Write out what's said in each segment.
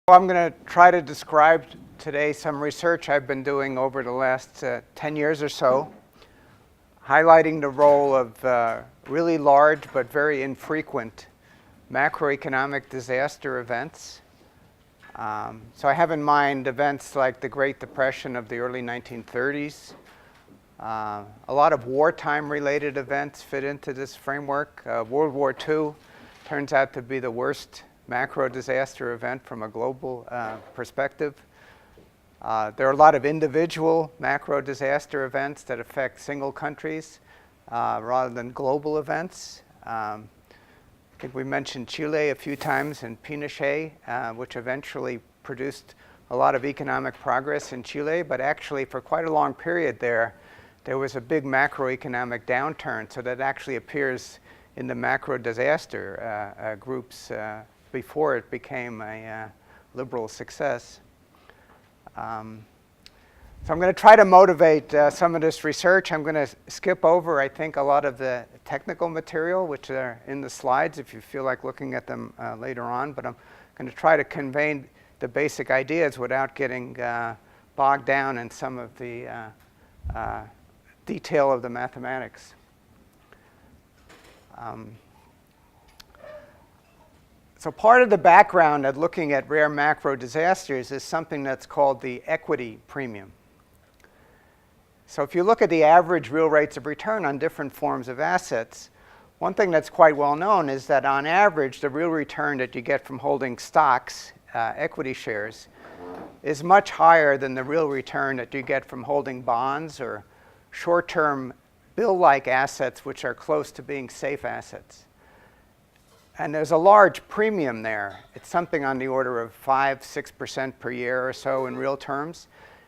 I'm going to try to describe today some research I've been doing over the last 10 years or so, highlighting the role of really large but very infrequent macroeconomic disaster events. So I have in mind events like the Great Depression of the early 1930s. A lot of wartime-related events fit into this framework. World War II turns out to be the worst macro disaster event from a global perspective. There are a lot of individual macro disaster events that affect single countries rather than global events. I think we mentioned Chile a few times and Pinochet, which eventually produced a lot of economic progress in Chile, but actually for quite a long period there was a big macroeconomic downturn, so that actually appears in the macro disaster groups before it became a liberal success. So I'm going to try to motivate some of this research. I'm going to skip over, I think, a lot of the technical material, which are in the slides if you feel like looking at them later on. But I'm going to try to convey the basic ideas without getting bogged down in some of the detail of the mathematics. So part of the background at looking at rare macro disasters is something that's called the equity premium. So if you look at the average real rates of return on different forms of assets, one thing that's quite well known is that on average, the real return that you get from holding stocks, equity shares, is much higher than the real return that you get from holding bonds or short-term bill-like assets, which are close to being safe assets. And there's a large premium there. It's something on the order of 5-6% per year or so in real terms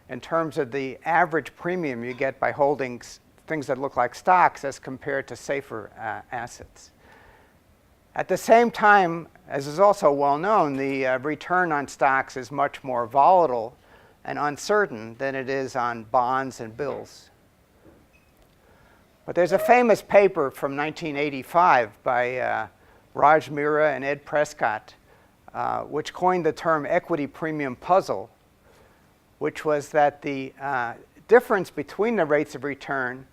of the average premium you get by holding things that look like stocks as compared to safer assets. At the same time, as is also well known, the return on stocks is much more volatile and uncertain than it is on bonds and bills. But there's a famous paper from 1985 by Raj Mehra and Ed Prescott, which coined the term equity premium puzzle, which was that the difference between the rates of return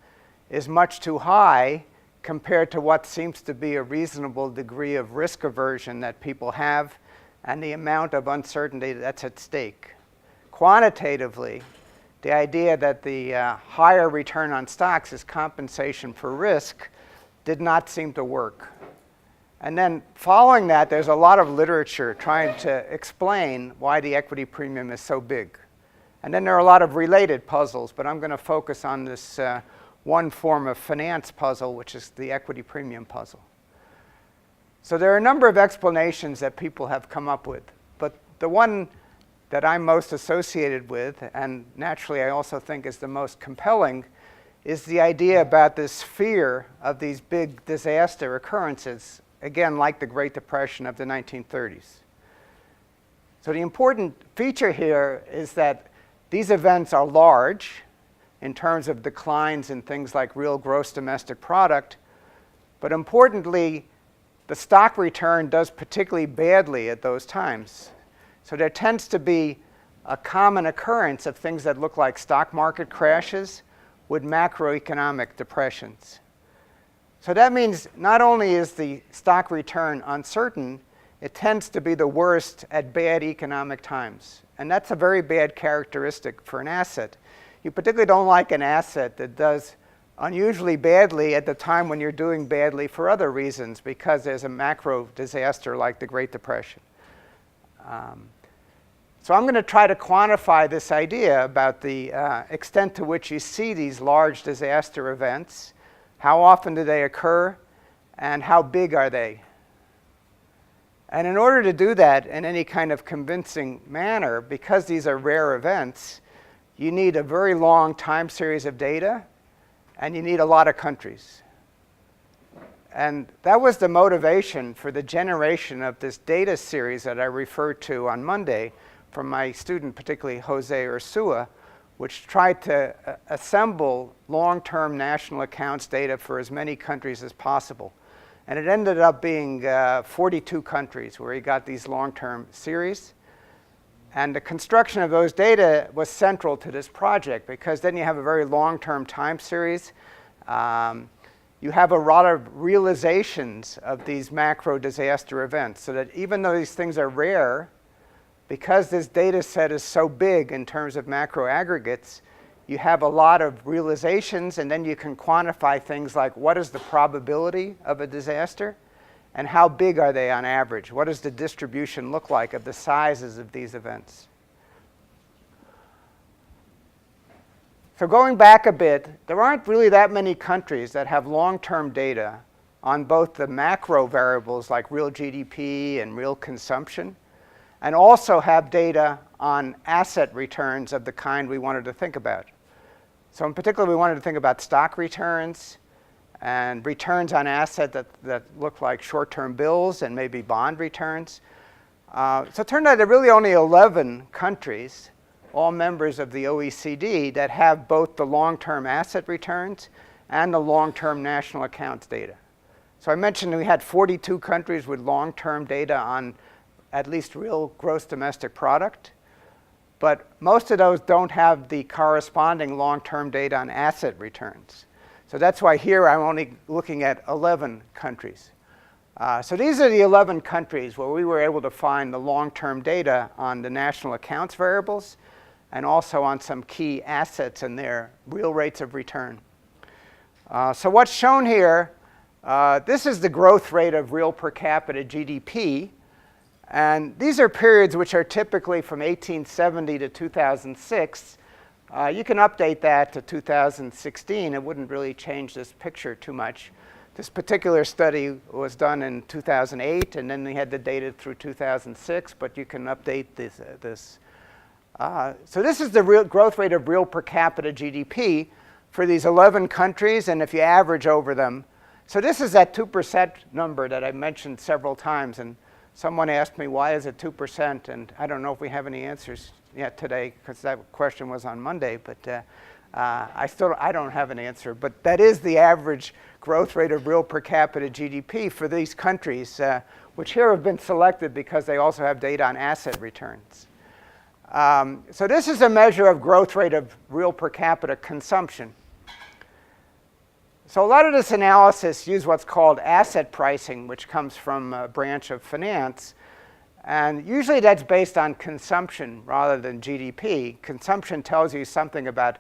is much too high compared to what seems to be a reasonable degree of risk aversion that people have and the amount of uncertainty that's at stake. Quantitatively, the idea that the higher return on stocks is compensation for risk did not seem to work. And then following that, there's a lot of literature trying to explain why the equity premium is so big. And then there are a lot of related puzzles, but I'm going to focus on this one form of finance puzzle, which is the equity premium puzzle. So there are a number of explanations that people have come up with, but the one that I'm most associated with, and naturally I also think is the most compelling, is the idea about this fear of these big disaster occurrences, again, like the Great Depression of the 1930s. So the important feature here is that these events are large in terms of declines in things like real gross domestic product, but importantly, the stock return does particularly badly at those times. So there tends to be a common occurrence of things that look like stock market crashes with macroeconomic depressions. So that means not only is the stock return uncertain, it tends to be the worst at bad economic times. And that's a very bad characteristic for an asset. You particularly don't like an asset that does unusually badly at the time when you're doing badly for other reasons because there's a macro disaster like the Great Depression. So I'm going to try to quantify this idea about the extent to which you see these large disaster events. How often do they occur, and how big are they? And in order to do that in any kind of convincing manner, because these are rare events, you need a very long time series of data, and you need a lot of countries. And that was the motivation for the generation of this data series that I referred to on Monday from my student, particularly Jose Ursua, which tried to assemble long-term national accounts data for as many countries as possible. And it ended up being 42 countries where he got these long-term series. And the construction of those data was central to this project because then you have a very long-term time series. You have a lot of realizations of these macro disaster events so that even though these things are rare, because this data set is so big in terms of macro aggregates, you have a lot of realizations, and then you can quantify things like what is the probability of a disaster and how big are they on average? What does the distribution look like of the sizes of these events? So going back a bit, there aren't really that many countries that have long-term data on both the macro variables like real GDP and real consumption, and also have data on asset returns of the kind we wanted to think about. So in particular, we wanted to think about stock returns and returns on assets that look like short-term bills and maybe bond returns. So it turned out there are really only 11 countries, all members of the OECD, that have both the long-term asset returns and the long-term national accounts data. So I mentioned we had 42 countries with long-term data on at least real gross domestic product, but most of those don't have the corresponding long-term data on asset returns. So that's why here I'm only looking at 11 countries. So these are the 11 countries where we were able to find the long-term data on the national accounts variables and also on some key assets and their real rates of return. So what's shown here, this is the growth rate of real per capita GDP. And these are periods which are typically from 1870 to 2006. You can update that to 2016. It wouldn't really change this picture too much. This particular study was done in 2008, and then we had the data through 2006, but you can update this. So this is the real growth rate of real per capita GDP for these 11 countries, and if you average over them. So this is that 2% number that I mentioned several times, and someone asked me, why is it 2%? And I don't know if we have any answers yet today, because that question was on Monday, but I don't have an answer. But that is the average growth rate of real per capita GDP for these countries, which here have been selected because they also have data on asset returns. So this is a measure of growth rate of real per capita consumption. So a lot of this analysis uses what's called asset pricing, which comes from a branch of finance. And usually that's based on consumption rather than GDP. Consumption tells you something about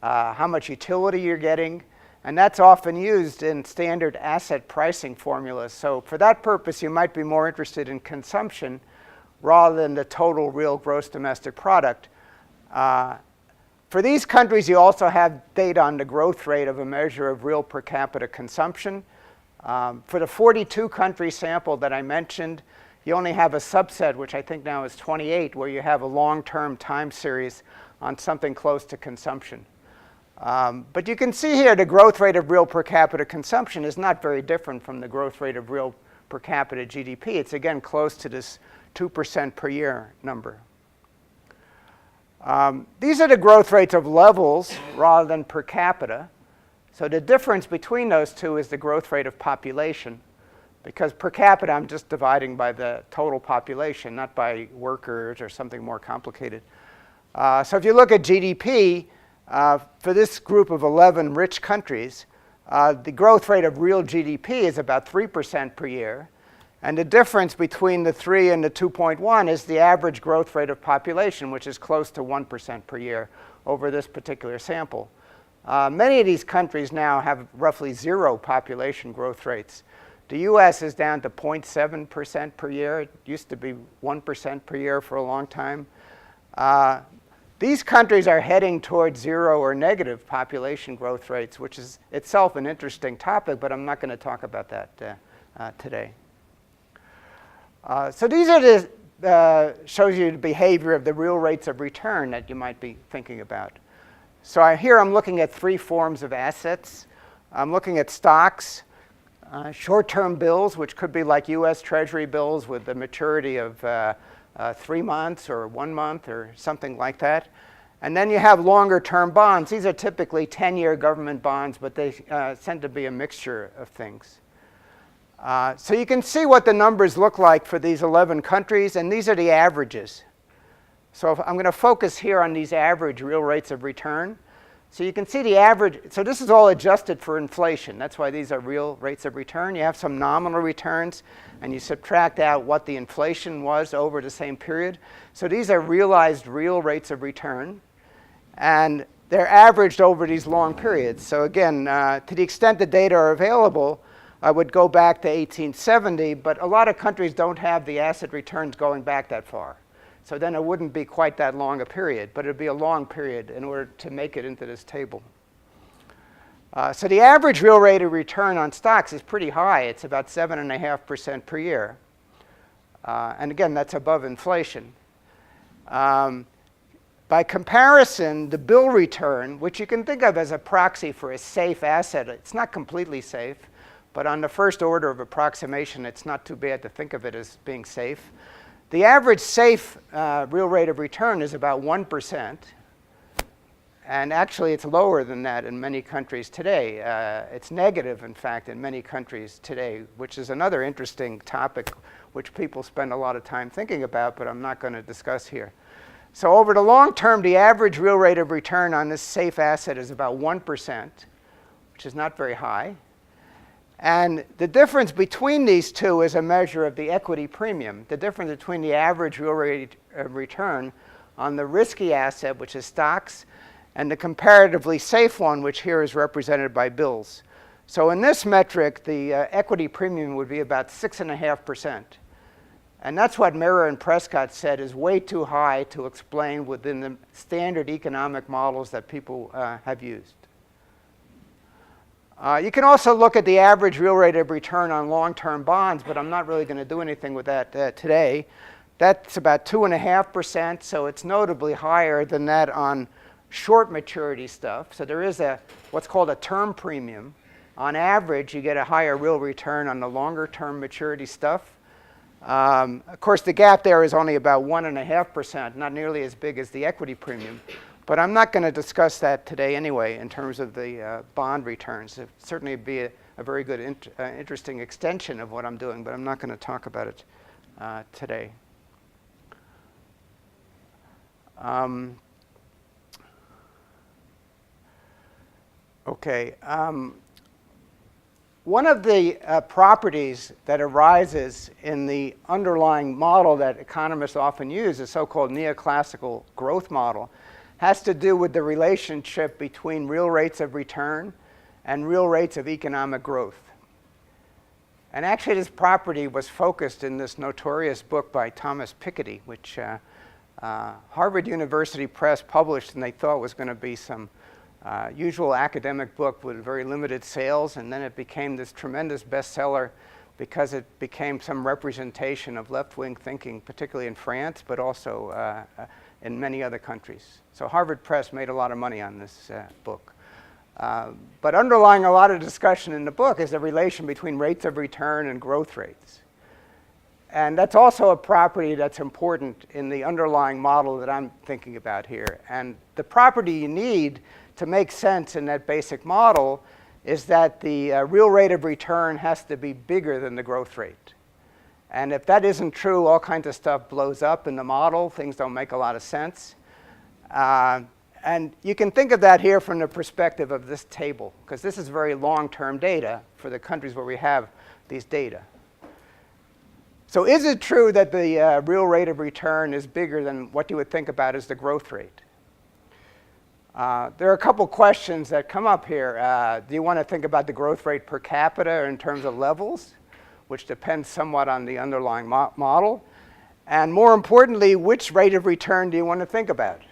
how much utility you're getting. And that's often used in standard asset pricing formulas. So for that purpose, you might be more interested in consumption rather than the total real gross domestic product. For these countries, you also have data on the growth rate of a measure of real per capita consumption. For the 42 country sample that I mentioned, you only have a subset, which I think now is 28, where you have a long-term time series on something close to consumption. But you can see here the growth rate of real per capita consumption is not very different from the growth rate of real per capita GDP. It's again close to this 2% per year number. These are the growth rates of levels rather than per capita. So the difference between those two is the growth rate of population. Because per capita, I'm just dividing by the total population, not by workers or something more complicated. So if you look at GDP, for this group of 11 rich countries, the growth rate of real GDP is about 3% per year. And the difference between the 3 and the 2.1 is the average growth rate of population, which is close to 1% per year over this particular sample. Many of these countries now have roughly 0 population growth rates. The US is down to 0.7% per year. It used to be 1% per year for a long time. These countries are heading towards 0 or negative population growth rates, which is itself an interesting topic, but I'm not going to talk about that today. So these are the, shows you the behavior of the real rates of return that you might be thinking about. So here I'm looking at 3 forms of assets. I'm looking at stocks, short-term bills, which could be like US Treasury bills with the maturity of 3 months or 1 month or something like that. And then you have longer-term bonds. These are typically 10-year government bonds, but they tend to be a mixture of things. So you can see what the numbers look like for these 11 countries, and these are the averages. So I'm going to focus here on these average real rates of return. So you can see the average. So this is all adjusted for inflation. That's why these are real rates of return. You have some nominal returns, and you subtract out what the inflation was over the same period. So these are realized real rates of return. And they're averaged over these long periods. So again, to the extent the data are available, I would go back to 1870, but a lot of countries don't have the asset returns going back that far. So then it wouldn't be quite that long a period, but it would be a long period in order to make it into this table. So the average real rate of return on stocks is pretty high. It's about 7.5% per year. And again, that's above inflation. By comparison, the bill return, which you can think of as a proxy for a safe asset, it's not completely safe, but on the first order of approximation, it's not too bad to think of it as being safe. The average safe real rate of return is about 1%. And actually, it's lower than that in many countries today. It's negative, in fact, in many countries today, which is another interesting topic which people spend a lot of time thinking about, but I'm not going to discuss here. So over the long term, the average real rate of return on this safe asset is about 1%, which is not very high. And the difference between these two is a measure of the equity premium, the difference between the average real rate of return on the risky asset, which is stocks, and the comparatively safe one, which here is represented by bills. So in this metric, the equity premium would be about 6.5%. And that's what Mirror and Prescott said is way too high to explain within the standard economic models that people have used. You can also look at the average real rate of return on long-term bonds, but I'm not really going to do anything with that today. That's about 2.5%, so it's notably higher than that on short maturity stuff. So there is what's called a term premium. On average, you get a higher real return on the longer-term maturity stuff. Of course, the gap there is only about 1.5%, not nearly as big as the equity premium. But I'm not going to discuss that today anyway in terms of the bond returns. It certainly would be a very good, interesting extension of what I'm doing, but I'm not going to talk about it today. Okay. One of the properties that arises in the underlying model that economists often use, the so-called neoclassical growth model, has to do with the relationship between real rates of return and real rates of economic growth. And actually, this property was focused in this notorious book by Thomas Piketty, which Harvard University Press published, and they thought was going to be some usual academic book with very limited sales, and then it became this tremendous bestseller because it became some representation of left-wing thinking, particularly in France, but also in many other countries. So Harvard Press made a lot of money on this book. But underlying a lot of discussion in the book is the relation between rates of return and growth rates. And that's also a property that's important in the underlying model that I'm thinking about here. And the property you need to make sense in that basic model is that the real rate of return has to be bigger than the growth rate. And if that isn't true, all kinds of stuff blows up in the model. Things don't make a lot of sense. And you can think of that here from the perspective of this table, because this is very long-term data for the countries where we have these data. So is it true that the real rate of return is bigger than what you would think about as the growth rate? There are a couple questions that come up here. Do you want to think about the growth rate per capita in terms of levels, which depends somewhat on the underlying model? And more importantly, which rate of return do you want to think about?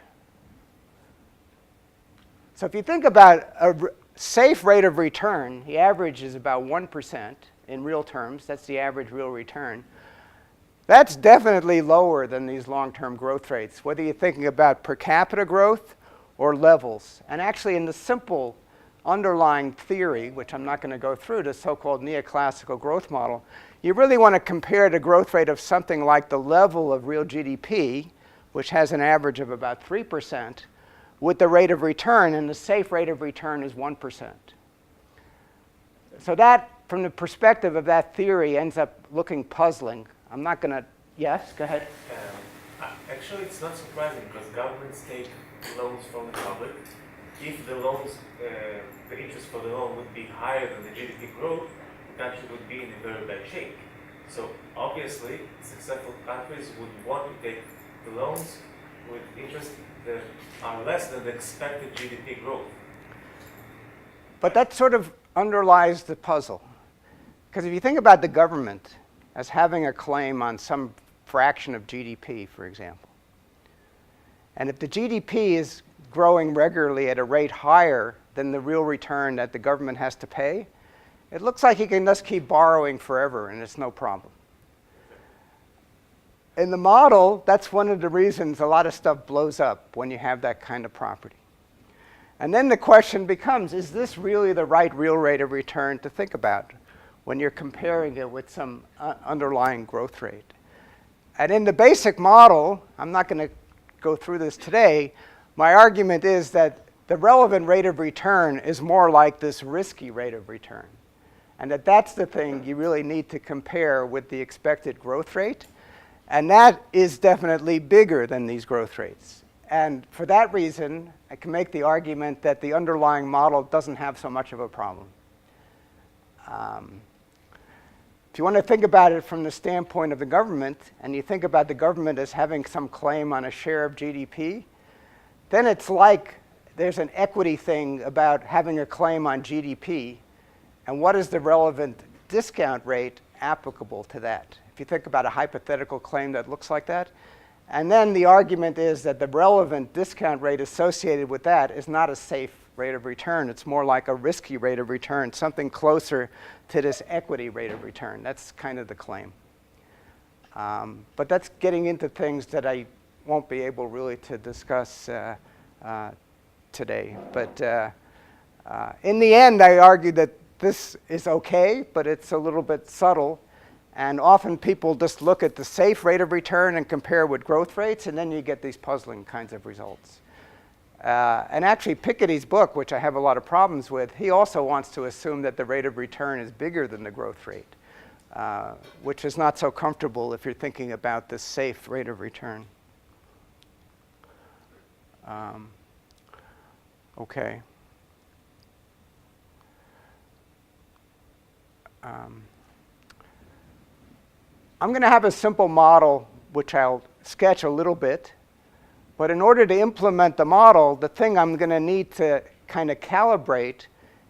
So if you think about a safe rate of return, the average is about 1% in real terms. That's the average real return. That's definitely lower than these long-term growth rates, whether you're thinking about per capita growth or levels. And actually, in the simple underlying theory, which I'm not going to go through, the so-called neoclassical growth model, you really want to compare the growth rate of something like the level of real GDP, which has an average of about 3%, with the rate of return, and the safe rate of return is 1%. So that, from the perspective of that theory, ends up looking puzzling. I'm not going to, yes, go ahead. Actually, it's not surprising because governments take loans from the public. If the loans, the interest for the loan would be higher than the GDP growth, the country would be in a very bad shape. So obviously, successful countries would want to take the loans with interest that are less than the expected GDP growth. But that sort of underlies the puzzle. Because if you think about the government as having a claim on some fraction of GDP, for example, and if the GDP is growing regularly at a rate higher than the real return that the government has to pay, it looks like you can just keep borrowing forever and it's no problem. In the model, that's one of the reasons a lot of stuff blows up when you have that kind of property. And then the question becomes, is this really the right real rate of return to think about when you're comparing it with some underlying growth rate? And in the basic model, I'm not going to go through this today, my argument is that the relevant rate of return is more like this risky rate of return. And that's the thing you really need to compare with the expected growth rate. And that is definitely bigger than these growth rates. And for that reason, I can make the argument that the underlying model doesn't have so much of a problem. If you want to think about it from the standpoint of the government, and you think about the government as having some claim on a share of GDP, then it's like there's an equity thing about having a claim on GDP, and what is the relevant discount rate applicable to that? If you think about a hypothetical claim that looks like that, and then the argument is that the relevant discount rate associated with that is not a safe rate of return. It's more like a risky rate of return, something closer to this equity rate of return. That's kind of the claim. But that's getting into things that I won't be able really to discuss today. But in the end, I argue that this is okay, but it's a little bit subtle. And often people just look at the safe rate of return and compare with growth rates, and then you get these puzzling kinds of results. And actually, Piketty's book, which I have a lot of problems with, he also wants to assume that the rate of return is bigger than the growth rate, which is not so comfortable if you're thinking about the safe rate of return. Okay. I'm going to have a simple model, which I'll sketch a little bit. But in order to implement the model, the thing I'm going to need to kind of calibrate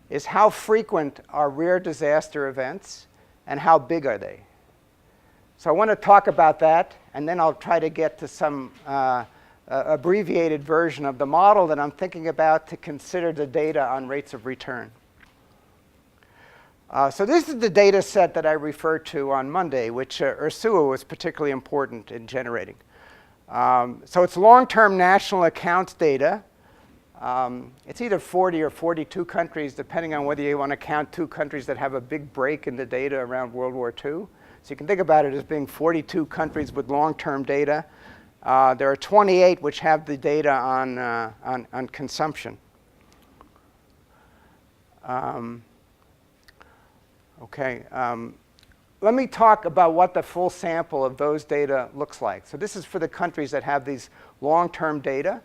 is how frequent are rare disaster events and how big are they? So I want to talk about that, and then I'll try to get to some abbreviated version of the model that I'm thinking about to consider the data on rates of return. So this is the data set that I referred to on Monday, which Ursula was particularly important in generating. So it's long-term national accounts data. It's either 40 or 42 countries, depending on whether you want to count 2 countries that have a big break in the data around World War II. So you can think about it as being 42 countries with long-term data. There are 28 which have the data on consumption. Let me talk about what the full sample of those data looks like. So this is for the countries that have these long-term data.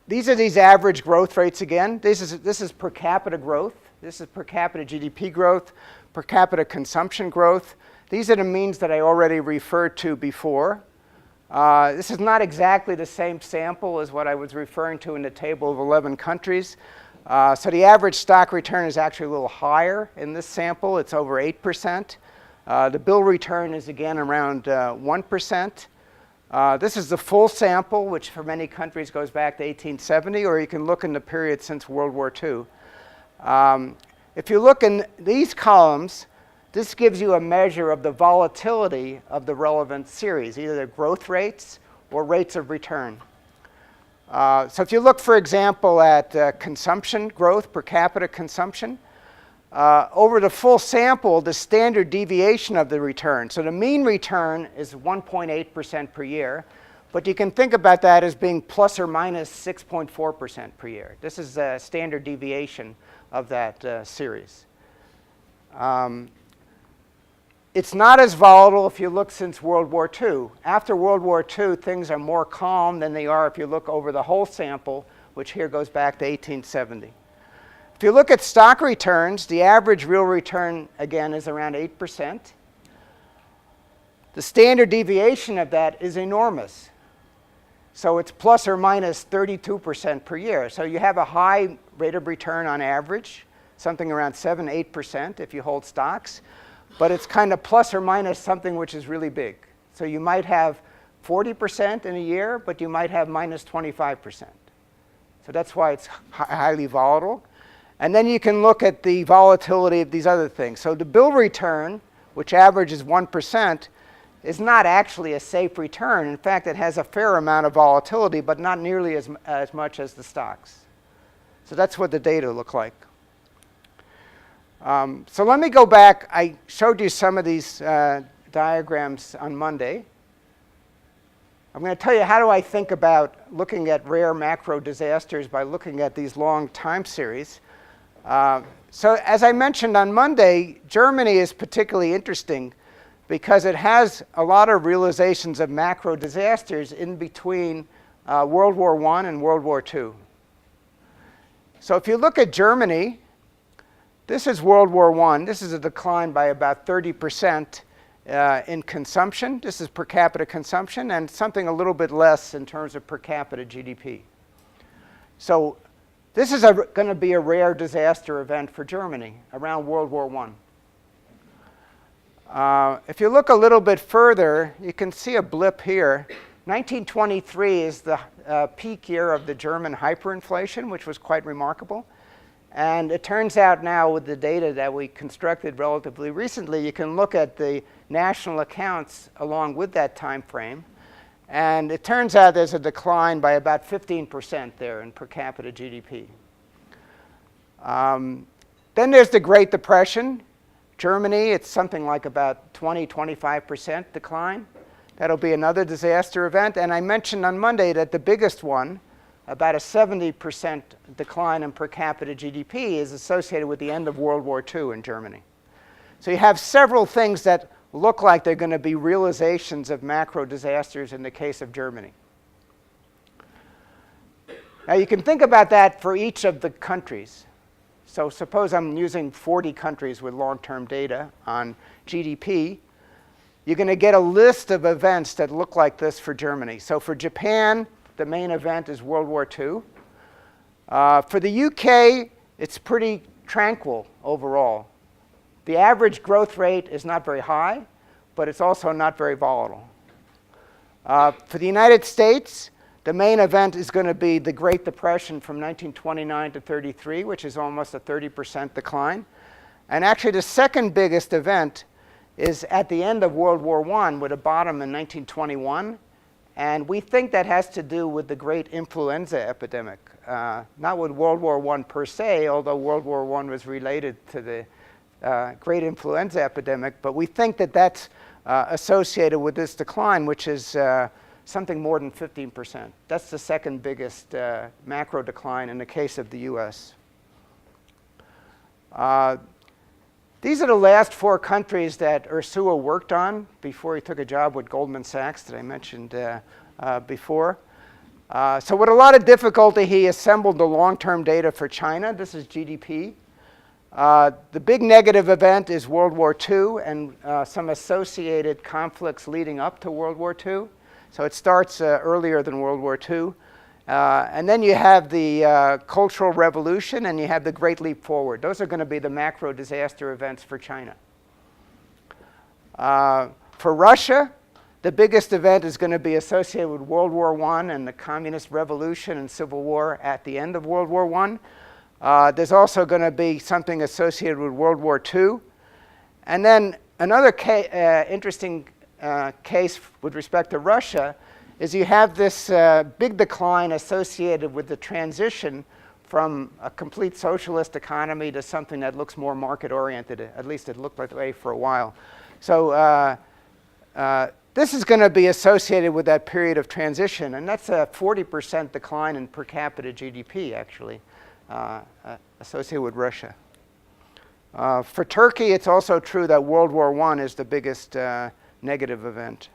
These are these average growth rates again. This is per capita growth. This is per capita GDP growth, per capita consumption growth. These are the means that I already referred to before. This is not exactly the same sample as what I was referring to in the table of 11 countries. So the average stock return is actually a little higher in this sample. It's over 8%. The bill return is again around 1%. This is the full sample, which for many countries goes back to 1870, or you can look in the period since World War II. If you look in these columns, this gives you a measure of the volatility of the relevant series, either the growth rates or rates of return. So if you look, for example, at consumption growth, per capita consumption, over the full sample, the standard deviation of the return. So the mean return is 1.8% per year, but you can think about that as being plus or minus 6.4% per year. This is the standard deviation of that series. It's not as volatile if you look since World War II. After World War II, things are more calm than they are if you look over the whole sample, which here goes back to 1870. If you look at stock returns, the average real return, again, is around 8%. The standard deviation of that is enormous. So it's plus or minus 32% per year. So you have a high rate of return on average, something around 7-8% if you hold stocks. But it's kind of plus or minus something which is really big. So you might have 40% in a year, but you might have minus 25%. So that's why it's highly volatile. And then you can look at the volatility of these other things. So the bill return, which averages 1%, is not actually a safe return. In fact, it has a fair amount of volatility, but not nearly as much as the stocks. So that's what the data look like. So let me go back. I showed you some of these diagrams on Monday. I'm going to tell you how do I think about looking at rare macro disasters by looking at these long time series. So as I mentioned on Monday, Germany is particularly interesting because it has a lot of realizations of macro disasters in between World War I and World War II. So if you look at Germany, this is World War I. This is a decline by about 30% in consumption. This is per capita consumption, and something a little bit less in terms of per capita GDP. So this is going to be a rare disaster event for Germany around World War I. If you look a little bit further, you can see a blip here. 1923 is the peak year of the German hyperinflation, which was quite remarkable. And it turns out now with the data that we constructed relatively recently, you can look at the national accounts along with that time frame. And it turns out there's a decline by about 15% there in per capita GDP. Then there's the Great Depression. Germany, it's something like about 20-25% decline. That'll be another disaster event. And I mentioned on Monday that the biggest one, about a 70% decline in per capita GDP, is associated with the end of World War II in Germany. So you have several things that look like they're going to be realizations of macro disasters in the case of Germany. Now you can think about that for each of the countries. So suppose I'm using 40 countries with long-term data on GDP. You're going to get a list of events that look like this for Germany. So for Japan, the main event is World War II. For the UK, it's pretty tranquil overall. The average growth rate is not very high, but it's also not very volatile. For the United States, the main event is going to be the Great Depression from 1929 to 33, which is almost a 30% decline. And actually, the second biggest event is at the end of World War I with a bottom in 1921. And we think that has to do with the great influenza epidemic. Not with World War I per se, although World War I was related to the great influenza epidemic. But we think that that's associated with this decline, which is something more than 15%. That's the second biggest macro decline in the case of the US. These are the last four countries that Ursula worked on before he took a job with Goldman Sachs that I mentioned before. So with a lot of difficulty, he assembled the long-term data for China. This is GDP. The big negative event is World War II and some associated conflicts leading up to World War II. So it starts earlier than World War II. And then you have the Cultural Revolution and you have the Great Leap Forward. Those are going to be the macro disaster events for China. For Russia, the biggest event is going to be associated with World War I and the Communist Revolution and Civil War at the end of World War I. There's also going to be something associated with World War II. And then another interesting case with respect to Russia is you have this big decline associated with the transition from a complete socialist economy to something that looks more market-oriented. At least it looked that way for a while. So this is going to be associated with that period of transition, and that's a 40% decline in per capita GDP, actually, associated with Russia. For Turkey, it's also true that World War I is the biggest negative event.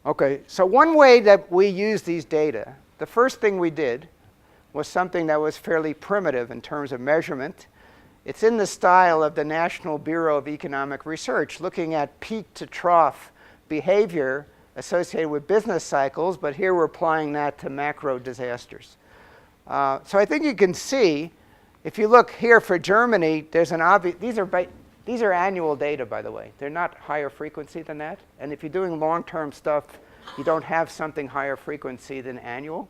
Okay, so one way that we use these data, the first thing we did was something that was fairly primitive in terms of measurement. It's in the style of the National Bureau of Economic Research, looking at peak to trough behavior associated with business cycles, but here we're applying that to macro disasters. So I think you can see, if you look here for Germany, there's an obvious, these are annual data, by the way. They're not higher frequency than that. And if you're doing long-term stuff, you don't have something higher frequency than annual.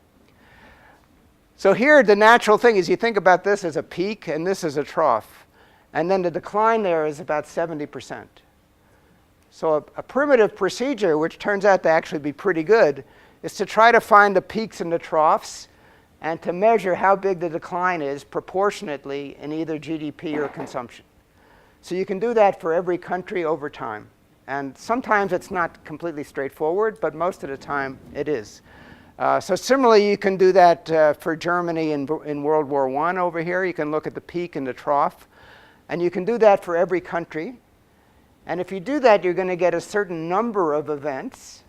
So here, the natural thing is you think about this as a peak, and this as a trough. And then the decline there is about 70%. So a primitive procedure, which turns out to actually be pretty good, is to try to find the peaks and the troughs and to measure how big the decline is proportionately in either GDP or consumption. So you can do that for every country over time. And sometimes it's not completely straightforward, but most of the time it is. So similarly, you can do that for Germany in World War I over here. You can look at the peak and the trough. And you can do that for every country. And if you do that, you're going to get a certain number of events.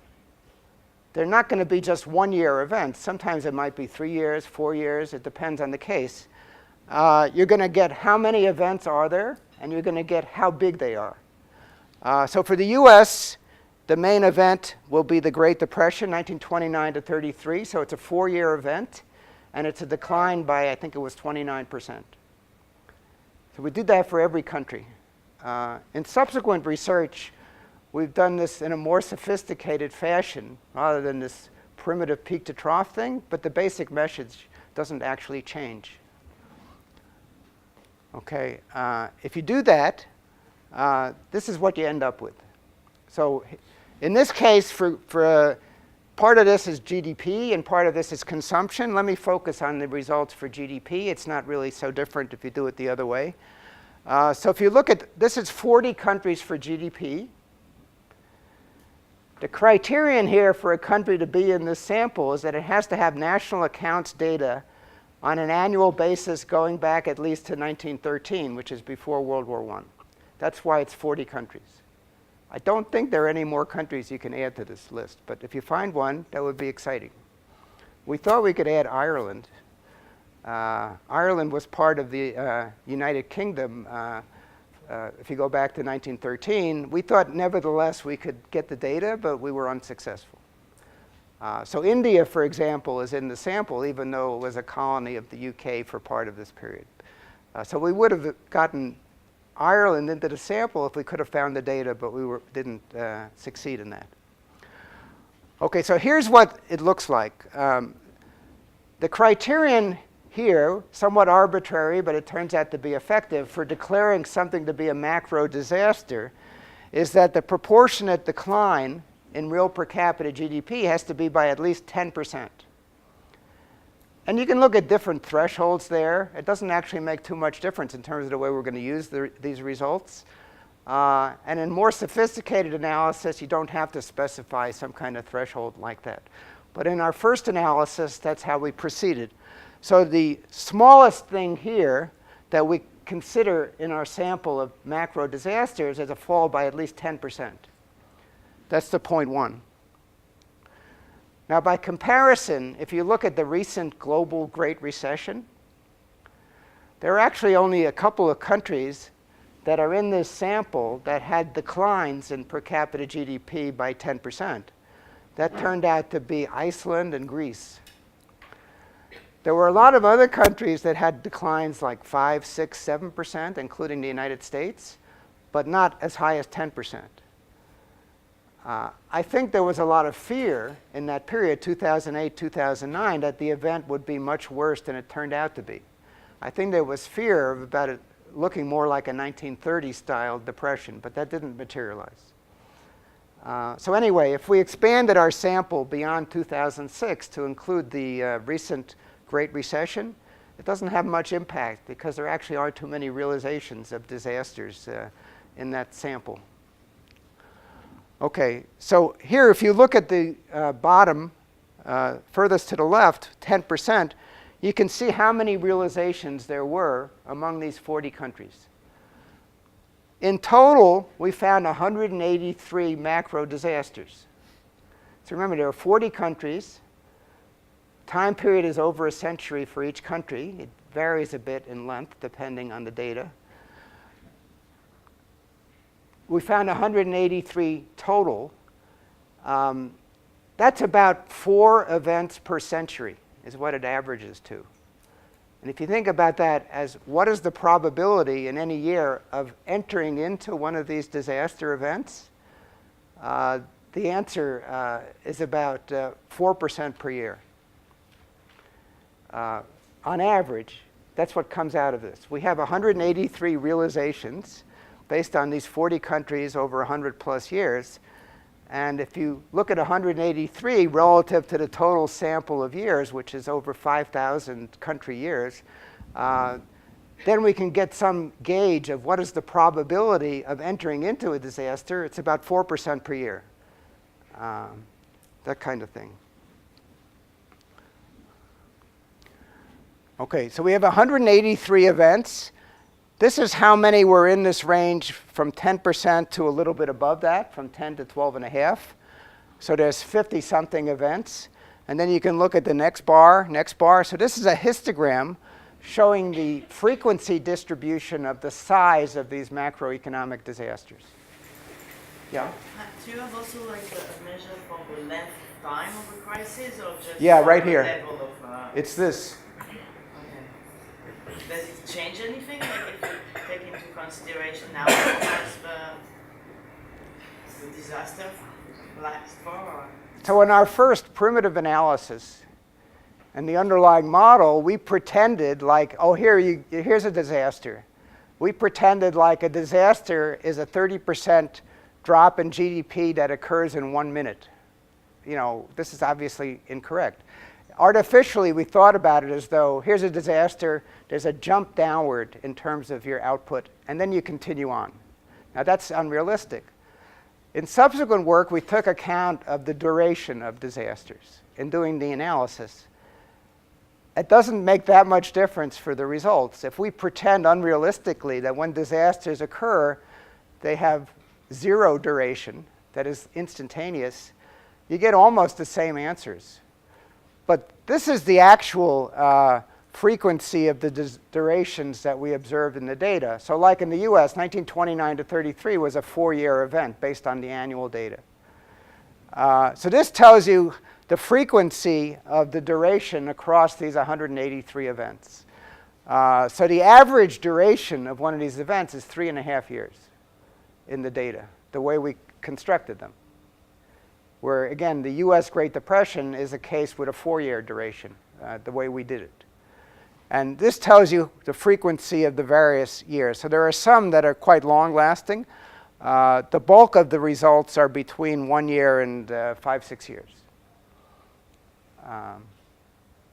They're not going to be just one-year events. Sometimes it might be 3 years, 4 years. It depends on the case. You're going to get how many events are there, and you're going to get how big they are. So for the US, the main event will be the Great Depression, 1929 to 33. So it's a 4-year event, and it's a decline by, I think it was 29%. So we did that for every country. In subsequent research, we've done this in a more sophisticated fashion rather than this primitive peak to trough thing, but the basic message doesn't actually change. Okay, if you do that, this is what you end up with. So in this case, for part of this is GDP and part of this is consumption. Let me focus on the results for GDP. It's not really so different if you do it the other way. So if you look at, this is 40 countries for GDP. The criterion here for a country to be in this sample is that it has to have national accounts data on an annual basis going back at least to 1913, which is before World War I. That's why it's 40 countries. I don't think there are any more countries you can add to this list, but if you find one, that would be exciting. We thought we could add Ireland. Ireland was part of the United Kingdom if you go back to 1913. We thought nevertheless we could get the data, but we were unsuccessful. So India, for example, is in the sample, even though it was a colony of the UK for part of this period. So we would have gotten Ireland into the sample if we could have found the data, but we didn't succeed in that. Okay, so here's what it looks like. The criterion here, somewhat arbitrary, but it turns out to be effective for declaring something to be a macro disaster, is that the proportionate decline in real per capita GDP has to be by at least 10%. And you can look at different thresholds there. It doesn't actually make too much difference in terms of the way we're going to use these results. And in more sophisticated analysis, you don't have to specify some kind of threshold like that. But in our first analysis, that's how we proceeded. So the smallest thing here that we consider in our sample of macro disasters is a fall by at least 10%. That's the 0.1. Now, by comparison, if you look at the recent global Great Recession, there are actually only a couple of countries that are in this sample that had declines in per capita GDP by 10%. That turned out to be Iceland and Greece. There were a lot of other countries that had declines like 5, 6, 7%, including the United States, but not as high as 10%. I think there was a lot of fear in that period, 2008, 2009, that the event would be much worse than it turned out to be. I think there was fear about it looking more like a 1930s-style depression, but that didn't materialize. So anyway, if we expanded our sample beyond 2006 to include the recent Great Recession, it doesn't have much impact because there actually aren't too many realizations of disasters in that sample. Okay, so here if you look at the bottom, furthest to the left, 10%, you can see how many realizations there were among these 40 countries. In total, we found 183 macro disasters. So remember, there are 40 countries. Time period is over a century for each country. It varies a bit in length depending on the data. We found 183 total. That's about 4 events per century is what it averages to. And if you think about that as what is the probability in any year of entering into one of these disaster events, the answer is about 4% per year. On average, that's what comes out of this. We have 183 realizations based on these 40 countries over 100 plus years. And if you look at 183 relative to the total sample of years, which is over 5,000 country years, then we can get some gauge of what is the probability of entering into a disaster. It's about 4% per year, that kind of thing. OK, so we have 183 events. This is how many were in this range from 10% to a little bit above that, from 10 to 12.5. So there's 50-something events. And then you can look at the next bar, next bar. So this is a histogram showing the frequency distribution of the size of these macroeconomic disasters. Yeah? Do you have also like a measure for the length of time of a crisis, or just right here. level of, It's this. Does it change anything? Like if you take into consideration now how much the disaster lasts for? Or? So in our first primitive analysis and the underlying model, we pretended like, oh, here's a disaster. We pretended like a disaster is a 30% drop in GDP that occurs in 1 minute. You know, this is obviously incorrect. Artificially, we thought about it as though here's a disaster, there's a jump downward in terms of your output, and then you continue on. Now, that's unrealistic. In subsequent work, we took account of the duration of disasters in doing the analysis. It doesn't make that much difference for the results. If we pretend unrealistically that when disasters occur, they have 0 duration, that is instantaneous, you get almost the same answers. But this is the actual frequency of the durations that we observed in the data. So like in the US, 1929 to 33 was a 4-year event based on the annual data. So this tells you the frequency of the duration across these 183 events. So the average duration of one of these events is 3.5 years in the data, the way we constructed them. Where, again, the US Great Depression is a case with a 4-year duration, the way we did it. And this tells you the frequency of the various years. So there are some that are quite long-lasting. The bulk of the results are between 1 year and 5-6 years.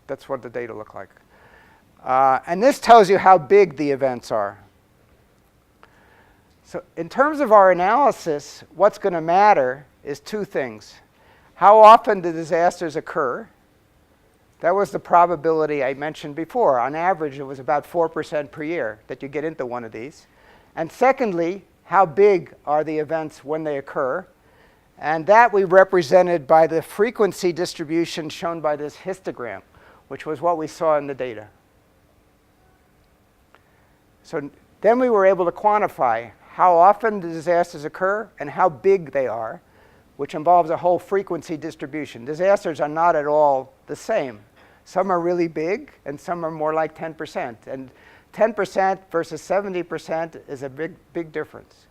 That's what the data look like. And this tells you how big the events are. So in terms of our analysis, what's going to matter is 2 things. How often do disasters occur? That was the probability I mentioned before. On average, it was about 4% per year that you get into one of these. And secondly, how big are the events when they occur? And that we represented by the frequency distribution shown by this histogram, which was what we saw in the data. So then we were able to quantify how often the disasters occur and how big they are, which involves a whole frequency distribution. Disasters are not at all the same. Some are really big, and some are more like 10%. And 10% versus 70% is a big, big difference.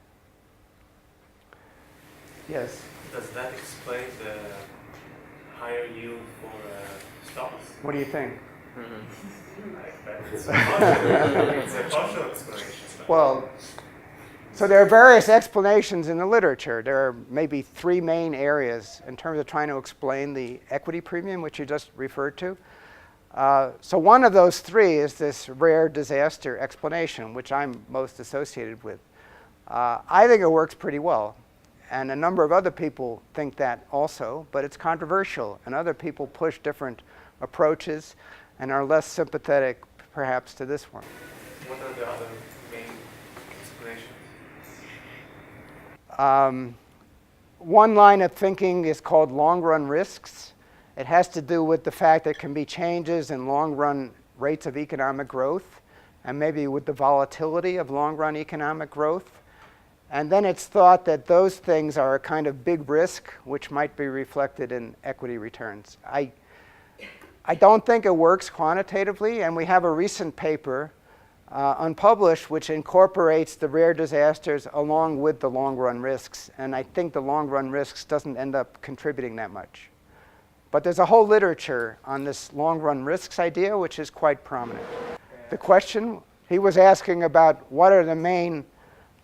Yes? Does that explain the higher yield for stocks? What do you think? It's a partial explanation. Well, so there are various explanations in the literature. There are maybe 3 main areas in terms of trying to explain the equity premium, which you just referred to. So one of those 3 is this rare disaster explanation, which I'm most associated with. I think it works pretty well. And a number of other people think that also, but it's controversial. And other people push different approaches. and are less sympathetic perhaps to this one. What are the other main explanations? One line of thinking is called long-run risks. It has to do with the fact that there can be changes in long-run rates of economic growth, and maybe with the volatility of long-run economic growth. And then it's thought that those things are a kind of big risk, which might be reflected in equity returns. I don't think it works quantitatively, and we have a recent paper unpublished which incorporates the rare disasters along with the long-run risks, and I think the long-run risks doesn't end up contributing that much. But there's a whole literature on this long-run risks idea, which is quite prominent. The question he was asking about what are the main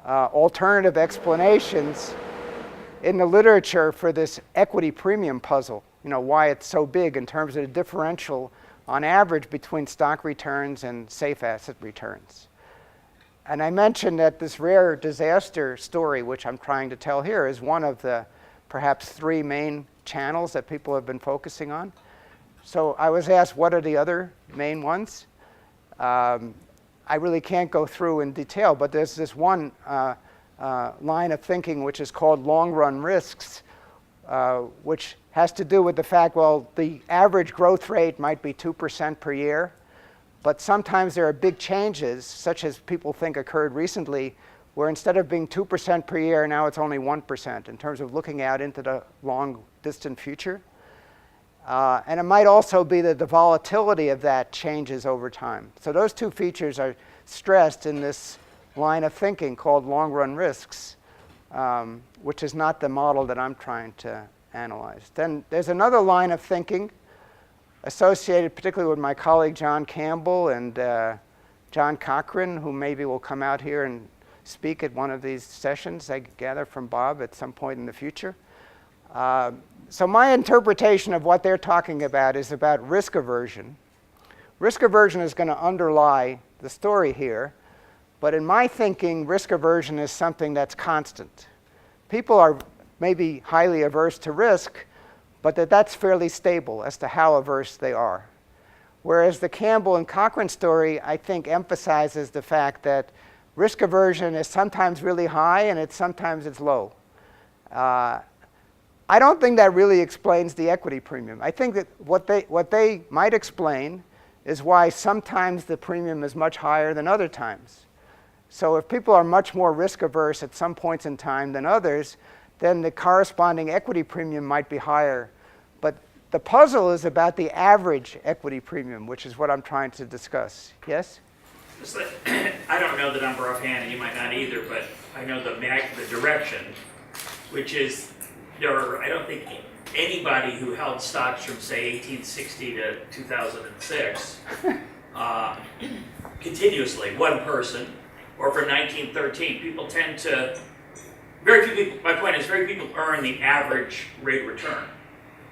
alternative explanations in the literature for this equity premium puzzle, why it's so big in terms of the differential on average between stock returns and safe asset returns. And I mentioned that this rare disaster story, which I'm trying to tell here, is one of the perhaps 3 main channels that people have been focusing on. So I was asked, what are the other main ones? I really can't go through in detail, but there's this one line of thinking which is called long-run risks, which has to do with the fact, well, the average growth rate might be 2% per year, but sometimes there are big changes, such as people think occurred recently, where instead of being 2% per year, now it's only 1% in terms of looking out into the long, distant future. And it might also be that the volatility of that changes over time. So those 2 features are stressed in this line of thinking called long-run risks, which is not the model that I'm trying to analyze. Then there's another line of thinking associated particularly with my colleague John Campbell and John Cochran, who maybe will come out here and speak at one of these sessions, I gather from Bob, at some point in the future. So my interpretation of what they're talking about is about risk aversion. Risk aversion is going to underlie the story here, but in my thinking, risk aversion is something that's constant. People are maybe highly averse to risk, but that's fairly stable as to how averse they are. Whereas the Campbell and Cochran story, I think, emphasizes the fact that risk aversion is sometimes really high and sometimes it's low. I don't think that really explains the equity premium. I think that what they might explain is why sometimes the premium is much higher than other times. So if people are much more risk averse at some points in time than others, then the corresponding equity premium might be higher. But the puzzle is about the average equity premium, which is what I'm trying to discuss. Yes? Just like, I don't know the number offhand, and you might not either, but I know the direction, which is I don't think anybody who held stocks from, say, 1860 to 2006 continuously, one person, or from 1913, people tend to, very few people, my point is very few people earn the average rate of return.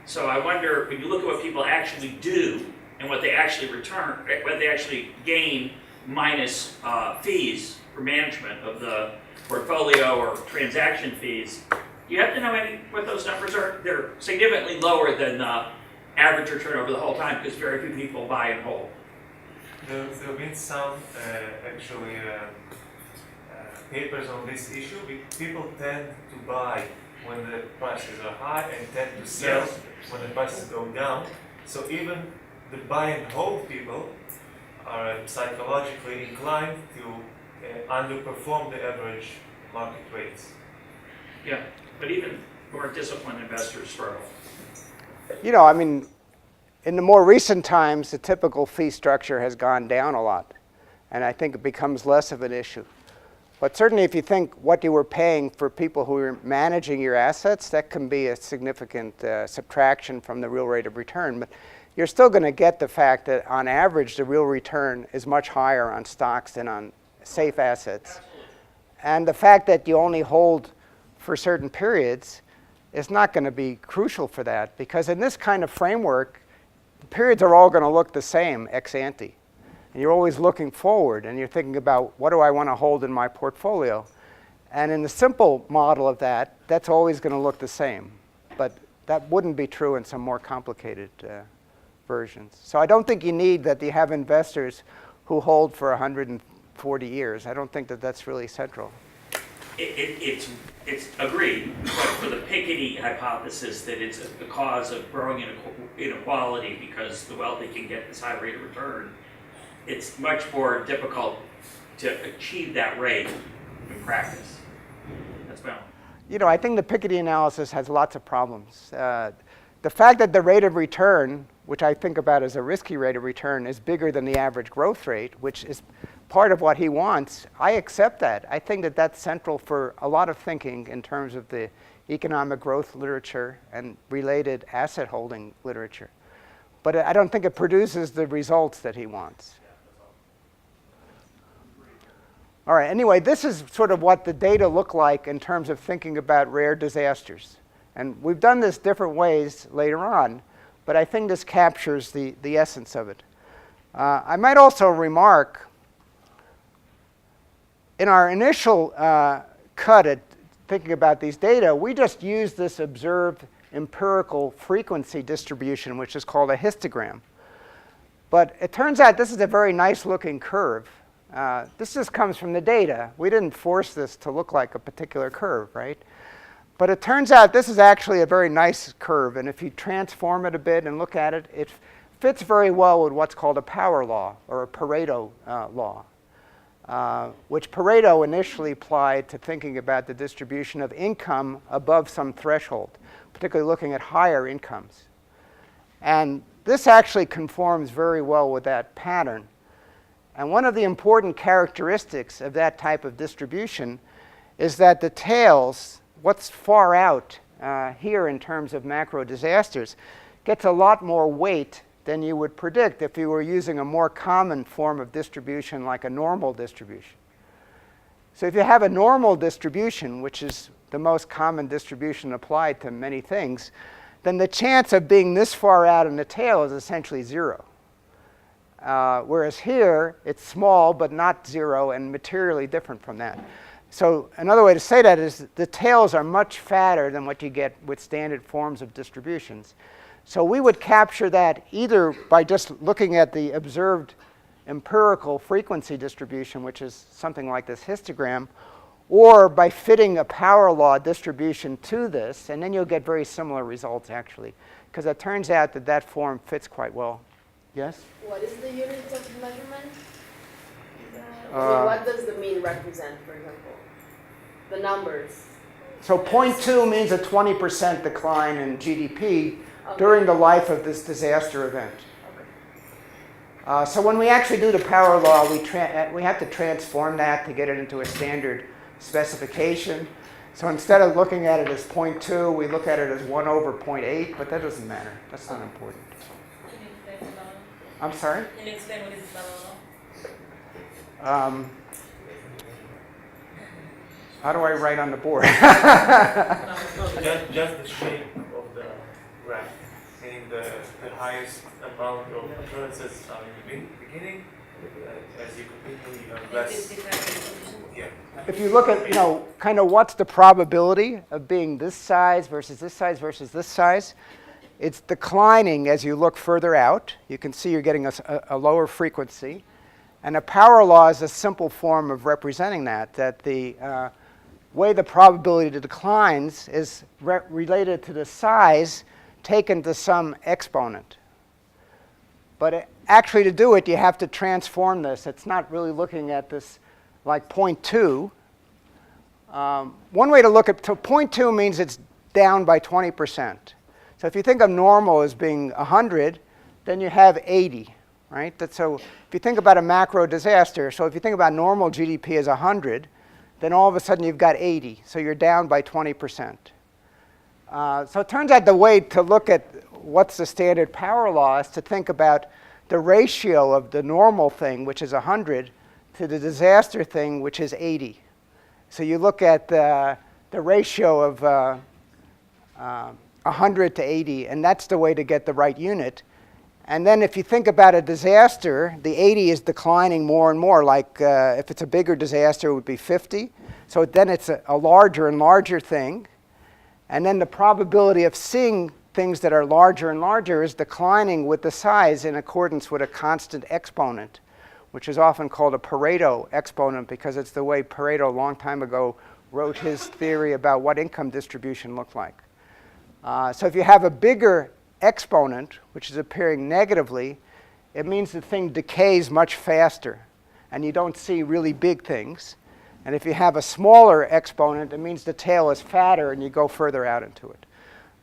So I wonder, when you look at what people actually do and what they actually return, what they actually gain minus fees for management of the portfolio or transaction fees, do you have to know what those numbers are? They're significantly lower than the average return over the whole time because very few people buy and hold. There have been some actually papers on this issue. People tend to buy when the prices are high and tend to sell when the prices go down. So even the buy and hold people are psychologically inclined to underperform the average market rates. Yeah, but even more disciplined investors struggle. I mean, in the more recent times, the typical fee structure has gone down a lot, and I think it becomes less of an issue. But certainly if you think what you were paying for people who are managing your assets, that can be a significant subtraction from the real rate of return. But you're still going to get the fact that on average the real return is much higher on stocks than on safe assets. And the fact that you only hold for certain periods is not going to be crucial for that, because in this kind of framework, periods are all going to look the same ex ante. And you're always looking forward, and you're thinking about what do I want to hold in my portfolio. And in the simple model of that, that's always going to look the same. But that wouldn't be true in some more complicated versions. So I don't think you need that you have investors who hold for 140 years. I don't think that that's really central. It's agreed, but for the Piketty hypothesis that it's the cause of growing inequality because the wealthy can get this high rate of return, it's much more difficult to achieve that rate in practice. That's my own. You know, I think the Piketty analysis has lots of problems. The fact that the rate of return, which I think about as a risky rate of return, is bigger than the average growth rate, which is part of what he wants, I accept that. I think that that's central for a lot of thinking in terms of the economic growth literature and related asset holding literature. But I don't think it produces the results that he wants. All right, anyway, this is sort of what the data look like in terms of thinking about rare disasters. And we've done this different ways later on, but I think this captures the essence of it. I might also remark, in our initial cut at thinking about these data, we just used this observed empirical frequency distribution, which is called a histogram. But it turns out this is a very nice looking curve. This just comes from the data. We didn't force this to look like a particular curve, right? But it turns out this is actually a very nice curve. And if you transform it a bit and look at it, it fits very well with what's called a power law or a Pareto law, which Pareto initially applied to thinking about the distribution of income above some threshold, particularly looking at higher incomes. And this actually conforms very well with that pattern. And one of the important characteristics of that type of distribution is that the tails, what's far out here in terms of macro disasters, gets a lot more weight than you would predict if you were using a more common form of distribution like a normal distribution. So if you have a normal distribution, which is the most common distribution applied to many things, then the chance of being this far out in the tail is essentially zero. Whereas here, it's small but not zero and materially different from that. So another way to say that is the tails are much fatter than what you get with standard forms of distributions. So we would capture that either by just looking at the observed empirical frequency distribution, which is something like this histogram, or by fitting a power law distribution to this, and then you'll get very similar results actually, because it turns out that that form fits quite well. Yes? What is the unit of measurement? What does the mean represent, for example? The numbers. So 0.2 means a 20% decline in GDP during the life of this disaster event. Okay. So when we actually do the power law, we have to transform that to get it into a standard specification. So instead of looking at it as 0.2, we look at it as 1 over 0.8, but that doesn't matter. That's not important. Can you explain the law? I'm sorry? Can you explain what is the law? How do I write on the board? Just the shape of the graph, meaning the highest amount of occurrences are in the beginning. As you continue, you have less. Yeah. If you look at, kind of what's the probability of being this size versus this size versus this size, it's declining as you look further out. You can see you're getting a lower frequency. And a power law is a simple form of representing that the way the probability declines is related to the size taken to some exponent. But actually to do it, you have to transform this. It's not really looking at this like 0.2. One way to look at 0.2 means it's down by 20%. So if you think of normal as being 100, then you have 80, right? So if you think about a macro disaster, so if you think about normal GDP as 100, then all of a sudden you've got 80. So you're down by 20%. So it turns out the way to look at what's the standard power law is to think about the ratio of the normal thing, which is 100, to the disaster thing, which is 80. So you look at the ratio of 100 to 80, and that's the way to get the right unit. And then if you think about a disaster, the 80 is declining more and more. Like if it's a bigger disaster, it would be 50. So then it's a larger and larger thing. And then the probability of seeing things that are larger and larger is declining with the size in accordance with a constant exponent, which is often called a Pareto exponent because it's the way Pareto a long time ago wrote his theory about what income distribution looked like. So if you have a bigger exponent, which is appearing negatively, it means the thing decays much faster, and you don't see really big things. And if you have a smaller exponent, it means the tail is fatter, and you go further out into it.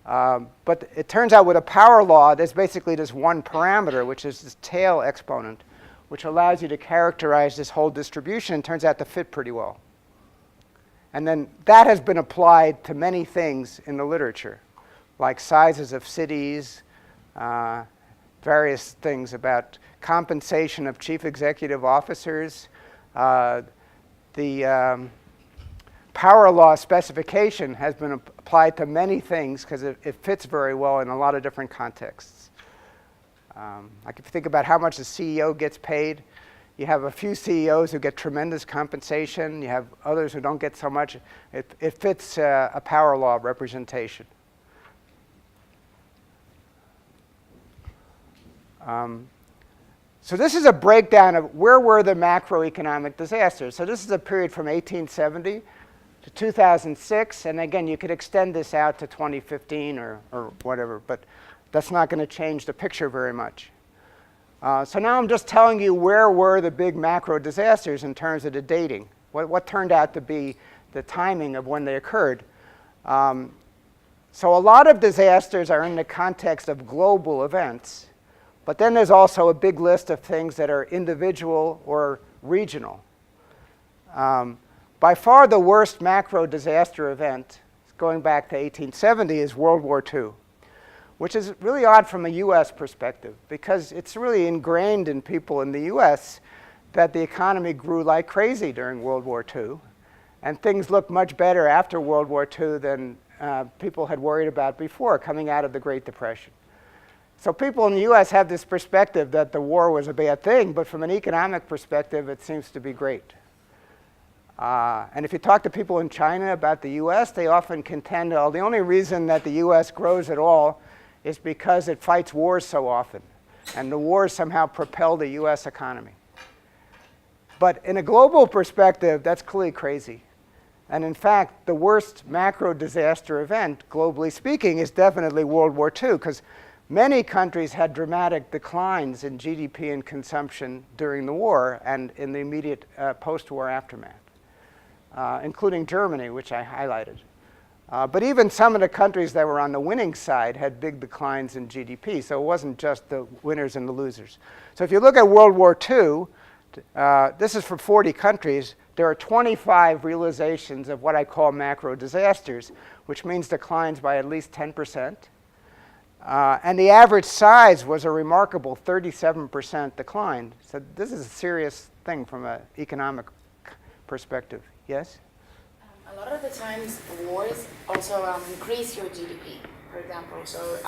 But it turns out with a power law, there's basically this one parameter, which is this tail exponent, which allows you to characterize this whole distribution and turns out to fit pretty well. And then that has been applied to many things in the literature, like sizes of cities, various things about compensation of chief executive officers. The power law specification has been applied to many things because it fits very well in a lot of different contexts. Like if you think about how much the CEO gets paid, you have a few CEOs who get tremendous compensation. You have others who don't get so much. It fits a power law representation. So this is a breakdown of where were the macroeconomic disasters. So this is a period from 1870 to 2006. And again, you could extend this out to 2015 or whatever, but that's not going to change the picture very much. So now I'm just telling you where were the big macro disasters in terms of the dating. What turned out to be the timing of when they occurred. So a lot of disasters are in the context of global events. But then there's also a big list of things that are individual or regional. By far the worst macro disaster event, going back to 1870, is World War II, which is really odd from a US perspective because it's really ingrained in people in the US that the economy grew like crazy during World War II, and things looked much better after World War II than people had worried about before, coming out of the Great Depression. So people in the US have this perspective that the war was a bad thing, but from an economic perspective, it seems to be great. And if you talk to people in China about the US, they often contend, oh, the only reason that the US grows at all is because it fights wars so often. And the wars somehow propel the US economy. But in a global perspective, that's clearly crazy. And in fact, the worst macro disaster event, globally speaking, is definitely World War II, because many countries had dramatic declines in GDP and consumption during the war and in the immediate post-war aftermath, including Germany, which I highlighted. But even some of the countries that were on the winning side had big declines in GDP, so it wasn't just the winners and the losers. So if you look at World War II, this is for 40 countries, there are 25 realizations of what I call macro disasters, which means declines by at least 10%. And the average size was a remarkable 37% decline. So this is a serious thing from an economic perspective. Yes? A lot of the times, wars also increase your GDP, for example. So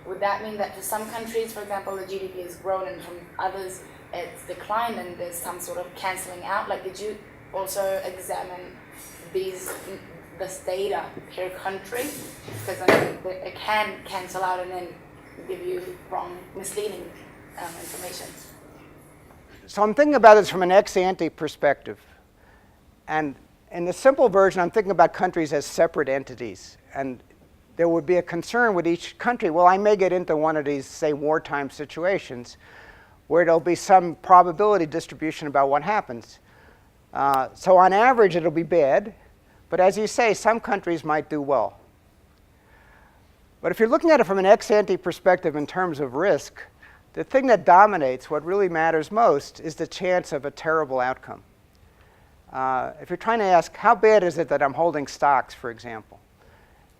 would that mean that for some countries, for example, the GDP has grown and from others it's declined and there's some sort of cancelling out? Like, did you also examine this data per country? Because I mean, it can cancel out and then give you wrong, misleading information. So I'm thinking about this from an ex-ante perspective. And in the simple version, I'm thinking about countries as separate entities. And there would be a concern with each country. Well, I may get into one of these, say, wartime situations where there'll be some probability distribution about what happens. So on average, it'll be bad. But as you say, some countries might do well. But if you're looking at it from an ex-ante perspective in terms of risk, the thing that dominates, what really matters most, is the chance of a terrible outcome. If you're trying to ask, how bad is it that I'm holding stocks, for example,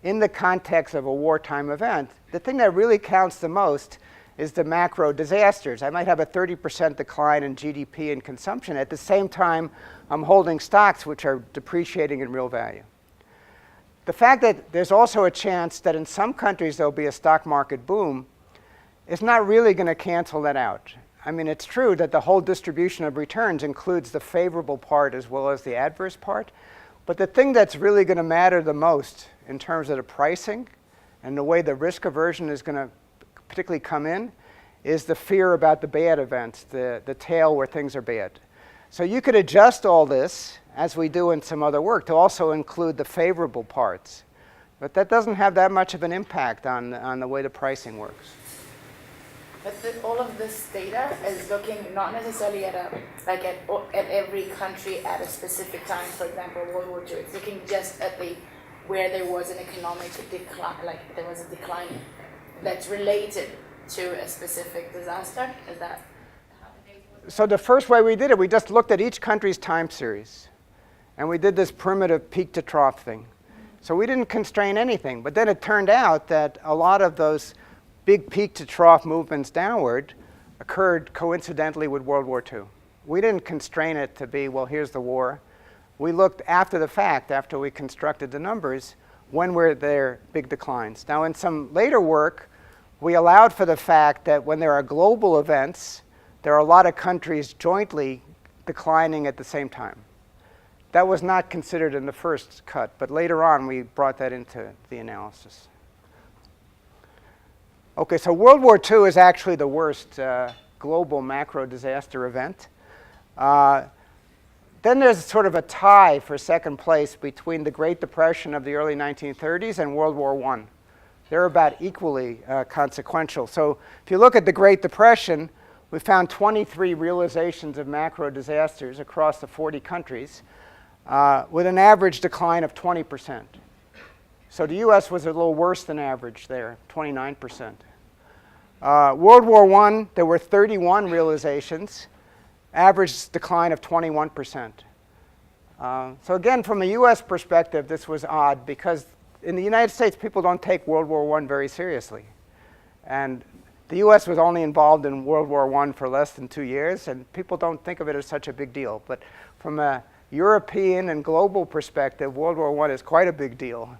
in the context of a wartime event, the thing that really counts the most is the macro disasters. I might have a 30% decline in GDP and consumption. At the same time, I'm holding stocks which are depreciating in real value. The fact that there's also a chance that in some countries there'll be a stock market boom is not really going to cancel that out. I mean, it's true that the whole distribution of returns includes the favorable part as well as the adverse part. But the thing that's really going to matter the most in terms of the pricing And the way the risk aversion is going to particularly come in is the fear about the bad events, the tail where things are bad. So you could adjust all this, as we do in some other work, to also include the favorable parts. But that doesn't have that much of an impact on the way the pricing works. But all of this data is looking not necessarily at every country at a specific time. For example, World War II. It's looking just at where there was an economic decline, like there was a decline that's related to a specific disaster. Is that how the data was? So the first way we did it, we just looked at each country's time series. And we did this primitive peak to trough thing. So we didn't constrain anything. But then it turned out that a lot of those big peak to trough movements downward occurred coincidentally with World War II. We didn't constrain it to be, well, here's the war. We looked after the fact, after we constructed the numbers, when were there big declines. Now, in some later work, we allowed for the fact that when there are global events, there are a lot of countries jointly declining at the same time. That was not considered in the first cut, but later on we brought that into the analysis. Okay, so World War II is actually the worst global macro disaster event. Then there's sort of a tie for second place between the Great Depression of the early 1930s and World War I. They're about equally consequential. So if you look at the Great Depression, we found 23 realizations of macro disasters across the 40 countries with an average decline of 20%. So the US was a little worse than average there, 29%. World War I, there were 31 realizations, average decline of 21%. So again, from a US perspective, this was odd because in the United States, people don't take World War I very seriously. And the US was only involved in World War I for less than 2 years, and people don't think of it as such a big deal. But from a European and global perspective, World War I is quite a big deal.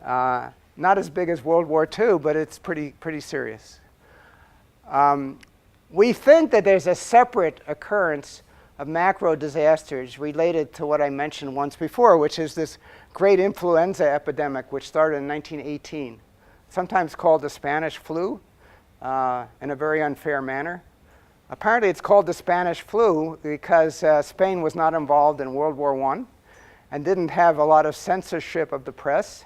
Not as big as World War II, but it's pretty serious. We think that there's a separate occurrence of macro disasters related to what I mentioned once before, which is this great influenza epidemic, which started in 1918, sometimes called the Spanish flu in a very unfair manner. Apparently, it's called the Spanish flu because Spain was not involved in World War I and didn't have a lot of censorship of the press.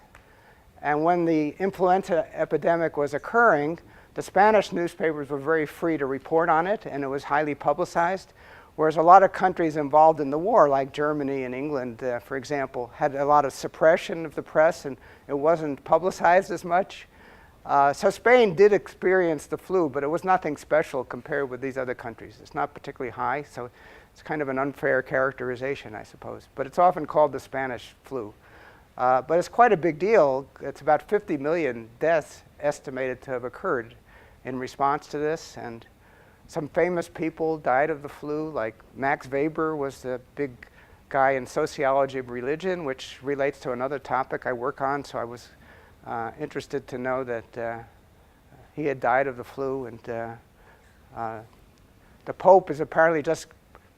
And when the influenza epidemic was occurring, the Spanish newspapers were very free to report on it, and it was highly publicized, whereas a lot of countries involved in the war, like Germany and England, for example, had a lot of suppression of the press, and it wasn't publicized as much. So Spain did experience the flu, but it was nothing special compared with these other countries. It's not particularly high, so it's kind of an unfair characterization, I suppose. But it's often called the Spanish flu. But it's quite a big deal. It's about 50 million deaths estimated to have occurred in response to this. And some famous people died of the flu, like Max Weber was the big guy in sociology of religion, which relates to another topic I work on. So I was interested to know that he had died of the flu. And the Pope is apparently just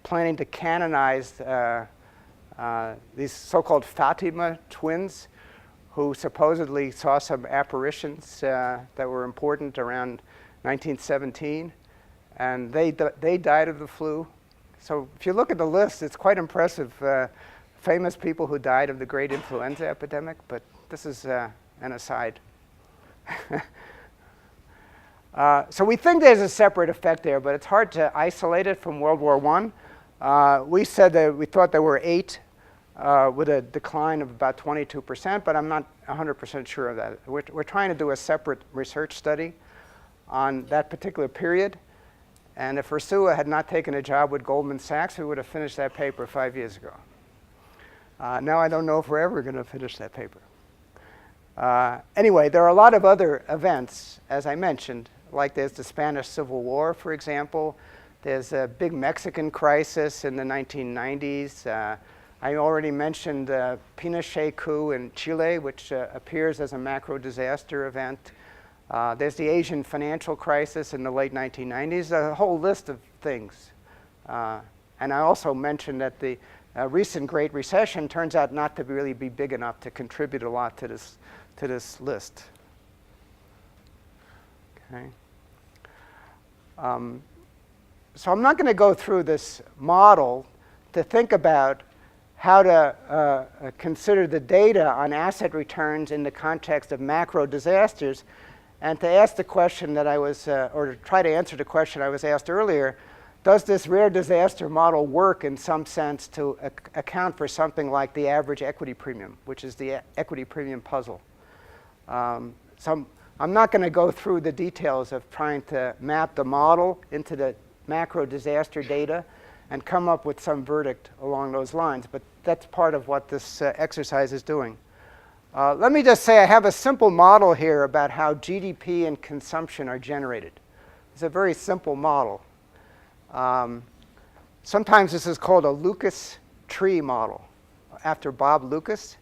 planning to canonize these so-called Fatima twins, who supposedly saw some apparitions that were important around 1917, and they died of the flu. So if you look at the list, it's quite impressive. Famous people who died of the great influenza epidemic, but this is an aside. So we think there's a separate effect there, but it's hard to isolate it from World War I. We said that we thought there were 8 with a decline of about 22%, but I'm not 100% sure of that. We're trying to do a separate research study on that particular period. And if Ursula had not taken a job with Goldman Sachs, we would have finished that paper 5 years ago. Now I don't know if we're ever going to finish that paper. Anyway, there are a lot of other events, as I mentioned, like there's the Spanish Civil War, for example. There's a big Mexican crisis in the 1990s. I already mentioned the Pinochet coup in Chile, which appears as a macro disaster event. There's the Asian financial crisis in the late 1990s, a whole list of things. And I also mentioned that the recent Great Recession turns out not to really be big enough to contribute a lot to this list. Okay. So I'm not going to go through this model to think about how to consider the data on asset returns in the context of macro disasters, and to ask the question that I was, or to try to answer the question I was asked earlier, does this rare disaster model work in some sense to account for something like the average equity premium, which is the equity premium puzzle? So I'm not going to go through the details of trying to map the model into the macro disaster data and come up with some verdict along those lines, but that's part of what this exercise is doing. Let me just say I have a simple model here about how GDP and consumption are generated. It's a very simple model. Sometimes this is called a Lucas tree model, after Bob Lucas.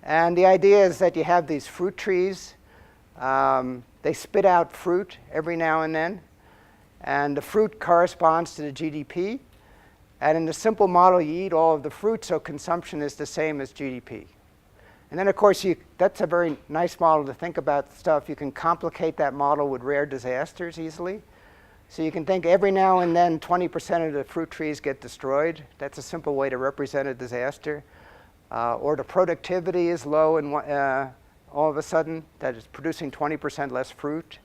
And the idea is that you have these fruit trees. They spit out fruit every now and then. And the fruit corresponds to the GDP. And in the simple model, you eat all of the fruit, so consumption is the same as GDP. And then, of course, that's a very nice model to think about stuff. You can complicate that model with rare disasters easily. So you can think every now and then 20% of the fruit trees get destroyed. That's a simple way to represent a disaster. Or the productivity is low and all of a sudden that is producing 20% less fruit.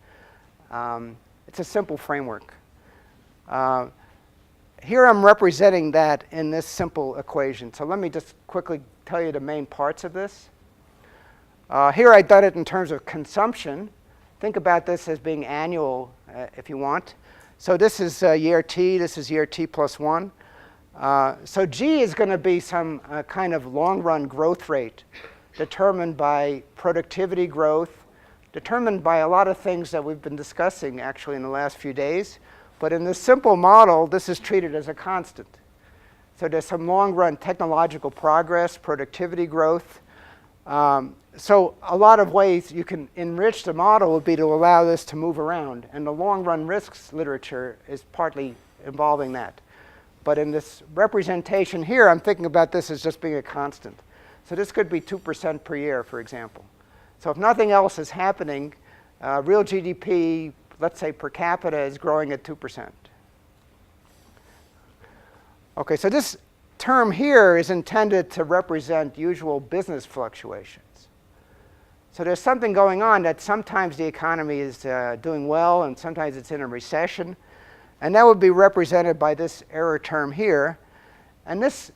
It's a simple framework. Here I'm representing that in this simple equation. So let me just quickly tell you the main parts of this. Here I've done it in terms of consumption. Think about this as being annual if you want. So this is year T, this is year T plus 1. So G is going to be some kind of long-run growth rate determined by productivity growth, determined by a lot of things that we've been discussing actually in the last few days. But in this simple model, this is treated as a constant. So there's some long-run technological progress, productivity growth. So a lot of ways you can enrich the model would be to allow this to move around. And the long-run risks literature is partly involving that. But in this representation here, I'm thinking about this as just being a constant. So this could be 2% per year, for example. So if nothing else is happening, real GDP, let's say per capita, is growing at 2%. Okay, so this term here is intended to represent usual business fluctuations. So there's something going on that sometimes the economy is doing well and sometimes it's in a recession. And that would be represented by this error term here. And this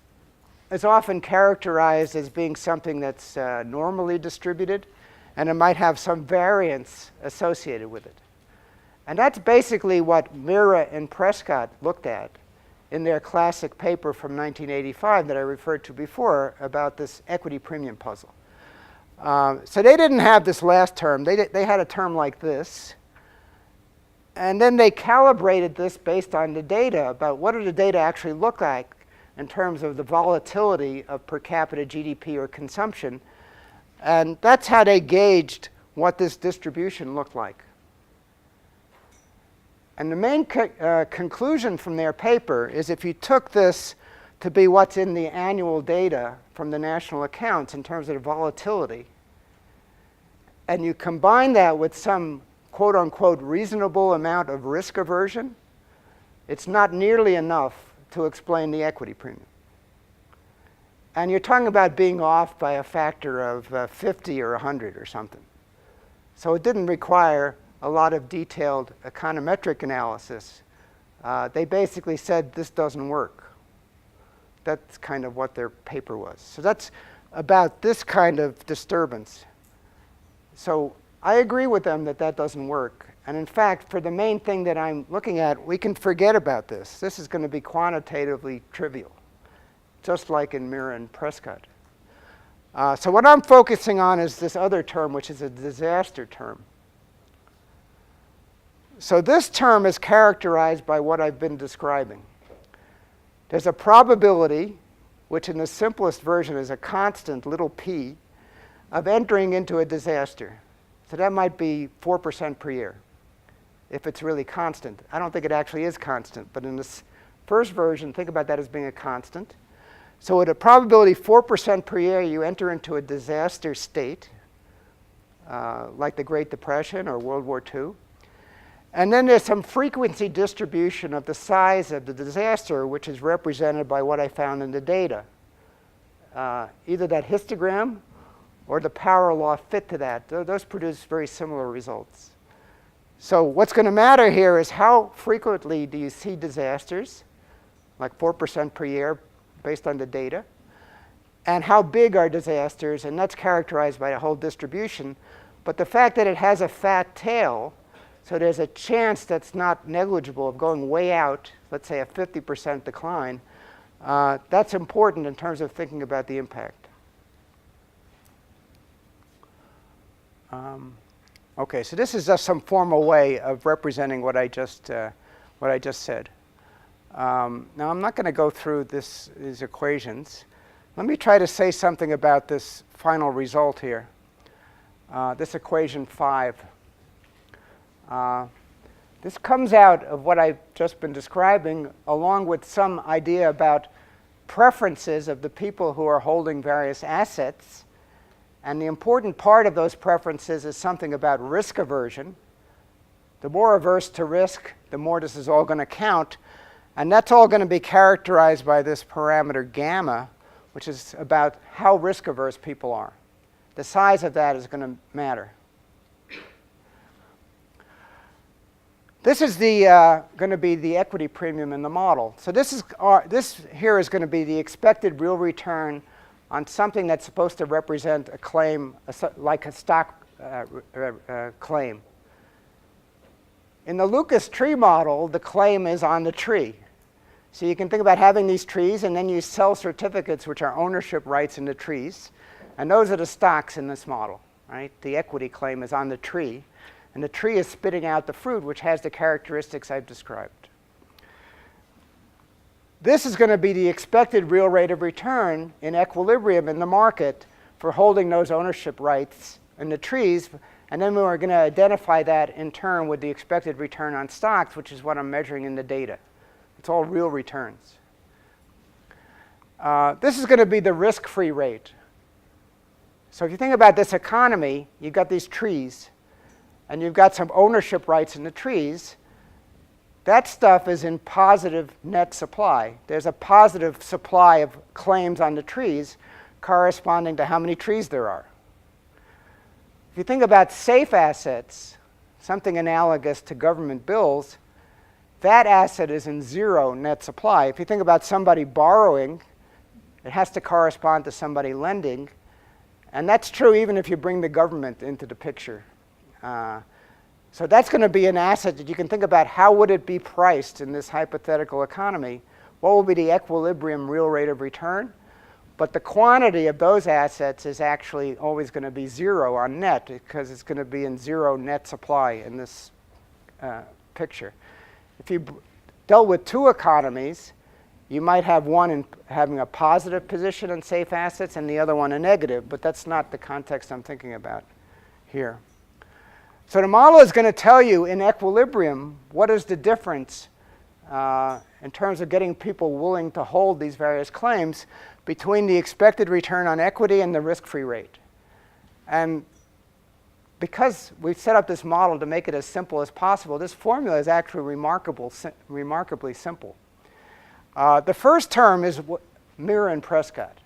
is often characterized as being something that's normally distributed, and it might have some variance associated with it. And that's basically what Mira and Prescott looked at in their classic paper from 1985 that I referred to before about this equity premium puzzle. So they didn't have this last term. They had a term like this. And then they calibrated this based on the data about what do the data actually look like in terms of the volatility of per capita GDP or consumption. And that's how they gauged what this distribution looked like. And the main conclusion from their paper is if you took this to be what's in the annual data from the national accounts in terms of the volatility, and you combine that with some quote-unquote reasonable amount of risk aversion, it's not nearly enough to explain the equity premium. And you're talking about being off by a factor of 50 or 100 or something. So it didn't require a lot of detailed econometric analysis. They basically said this doesn't work. That's kind of what their paper was. So that's about this kind of disturbance. So I agree with them that that doesn't work. And in fact, for the main thing that I'm looking at, we can forget about this. This is going to be quantitatively trivial, just like in Mira and Prescott. So what I'm focusing on is this other term, which is a disaster term. So this term is characterized by what I've been describing. There's a probability, which in the simplest version is a constant, little p, of entering into a disaster. So that might be 4% per year, if it's really constant. I don't think it actually is constant, but in this first version, think about that as being a constant. So at a probability 4% per year, you enter into a disaster state, like the Great Depression or World War II. And then there's some frequency distribution of the size of the disaster, which is represented by what I found in the data. Either that histogram or the power law fit to that. Those produce very similar results. So what's going to matter here is how frequently do you see disasters, like 4% per year based on the data, and how big are disasters, and that's characterized by a whole distribution. But the fact that it has a fat tail, so there's a chance that's not negligible of going way out, let's say a 50% decline, that's important in terms of thinking about the impact. Okay, so this is just some formal way of representing what I just said. Now I'm not going to go through these equations. Let me try to say something about this final result here. This equation 5. This comes out of what I've just been describing, along with some idea about preferences of the people who are holding various assets. And the important part of those preferences is something about risk aversion. The more averse to risk, the more this is all going to count. And that's all going to be characterized by this parameter gamma, which is about how risk averse people are. The size of that is going to matter. This is going to be the equity premium in the model. So this here is going to be the expected real return on something that's supposed to represent a claim, like a stock claim. In the Lucas tree model, the claim is on the tree. So you can think about having these trees, and then you sell certificates, which are ownership rights in the trees. And those are the stocks in this model, right? The equity claim is on the tree. And the tree is spitting out the fruit, which has the characteristics I've described. This is going to be the expected real rate of return in equilibrium in the market for holding those ownership rights in the trees. And then we're going to identify that in turn with the expected return on stocks, which is what I'm measuring in the data. It's all real returns. This is going to be the risk-free rate. So if you think about this economy, you've got these trees, and you've got some ownership rights in the trees. That stuff is in positive net supply. There's a positive supply of claims on the trees corresponding to how many trees there are. If you think about safe assets, something analogous to government bills, that asset is in zero net supply. If you think about somebody borrowing, it has to correspond to somebody lending. And that's true even if you bring the government into the picture. So that's going to be an asset that you can think about how would it be priced in this hypothetical economy. What will be the equilibrium real rate of return? But the quantity of those assets is actually always going to be zero on net because it's going to be in zero net supply in this picture. If you dealt with two economies, you might have one having a positive position in safe assets and the other one a negative, but that's not the context I'm thinking about here. So the model is going to tell you in equilibrium what is the difference in terms of getting people willing to hold these various claims between the expected return on equity and the risk-free rate. And because we've set up this model to make it as simple as possible, this formula is actually remarkably simple. The first term is Mirror and Prescott.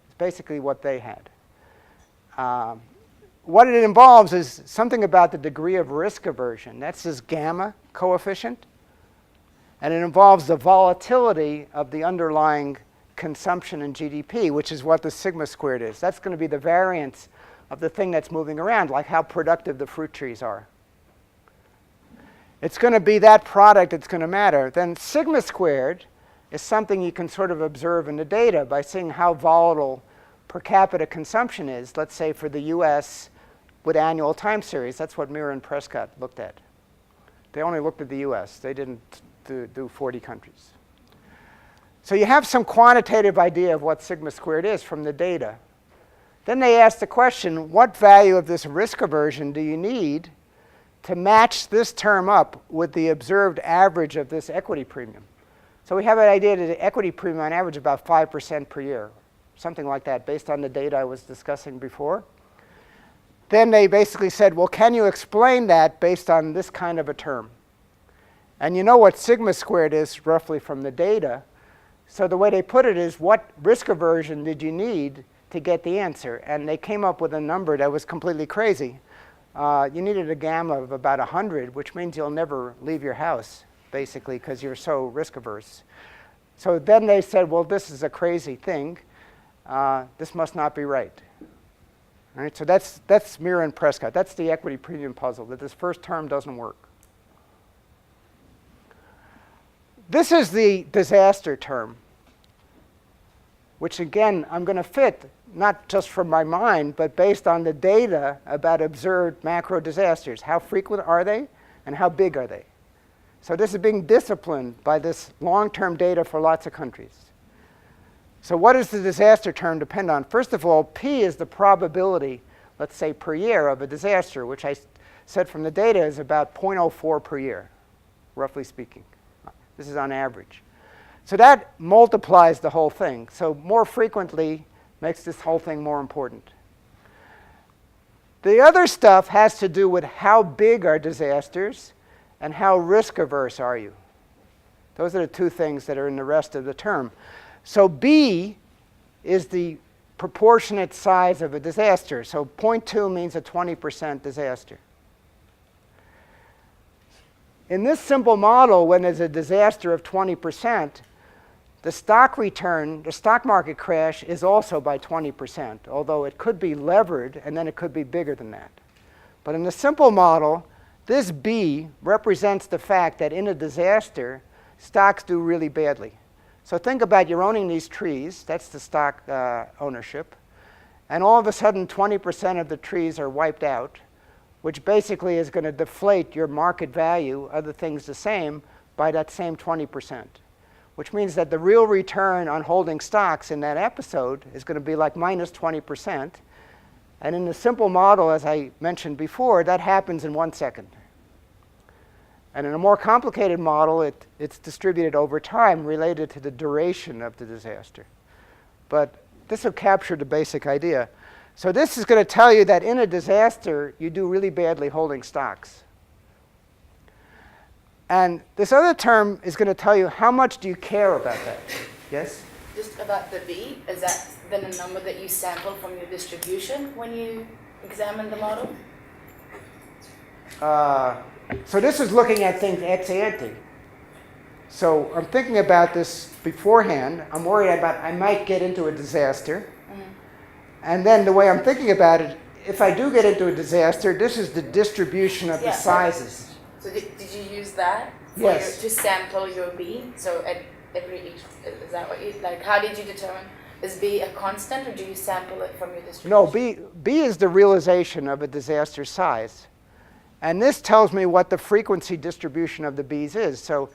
It's basically what they had. What it involves is something about the degree of risk aversion. That's this gamma coefficient. And it involves the volatility of the underlying consumption in GDP, which is what the sigma squared is. That's going to be the variance of the thing that's moving around, like how productive the fruit trees are. It's going to be that product that's going to matter. Then sigma squared is something you can sort of observe in the data by seeing how volatile per capita consumption is, let's say for the US with annual time series. That's what Mirror and Prescott looked at. They only looked at the US. They didn't do 40 countries. So you have some quantitative idea of what sigma squared is from the data. Then they asked the question, what value of this risk aversion do you need to match this term up with the observed average of this equity premium? So we have an idea that the equity premium on average is about 5% per year, something like that, based on the data I was discussing before. Then they basically said, well, can you explain that based on this kind of a term? And you know what sigma squared is roughly from the data. So the way they put it is, what risk aversion did you need to get the answer? And they came up with a number that was completely crazy. You needed a gamma of about 100, which means you'll never leave your house, basically, because you're so risk averse. So then they said, well, this is a crazy thing. This must not be right. All right, so that's Mirror and Prescott. That's the equity premium puzzle, that this first term doesn't work. This is the disaster term, which again, I'm going to fit not just from my mind, but based on the data about observed macro disasters. How frequent are they, and how big are they? So this is being disciplined by this long-term data for lots of countries. So what does the disaster term depend on? First of all, P is the probability, let's say, per year of a disaster, which I said from the data is about 0.04 per year, roughly speaking. This is on average. So that multiplies the whole thing. So more frequently makes this whole thing more important. The other stuff has to do with how big are disasters and how risk averse are you. Those are the two things that are in the rest of the term. So B is the proportionate size of a disaster. So 0.2 means a 20% disaster. In this simple model, when there's a disaster of 20%, the stock return, the stock market crash, is also by 20%, although it could be levered, and then it could be bigger than that. But in the simple model, this B represents the fact that in a disaster, stocks do really badly. So think about you're owning these trees. That's the stock ownership. And all of a sudden, 20% of the trees are wiped out, which basically is going to deflate your market value, other things the same, by that same 20%, which means that the real return on holding stocks in that episode is going to be like minus 20%. And in the simple model, as I mentioned before, that happens in 1 second. And in a more complicated model, it's distributed over time related to the duration of the disaster. But this will capture the basic idea. So this is going to tell you that in a disaster, you do really badly holding stocks. And this other term is going to tell you how much do you care about that. Yes? Just about the B, is that then a number that you sample from your distribution when you examine the model? So this is looking at things ex ante. So I'm thinking about this beforehand. I'm worried about I might get into a disaster. And then the way I'm thinking about it, if I do get into a disaster, this is the distribution of the sizes. So did you use that Yes. to sample your B? So at is that what you, like, how did you determine, is B a constant, or do you sample it from your distribution? No, B is the realization of a disaster size. And this tells me what the frequency distribution of the B's is. So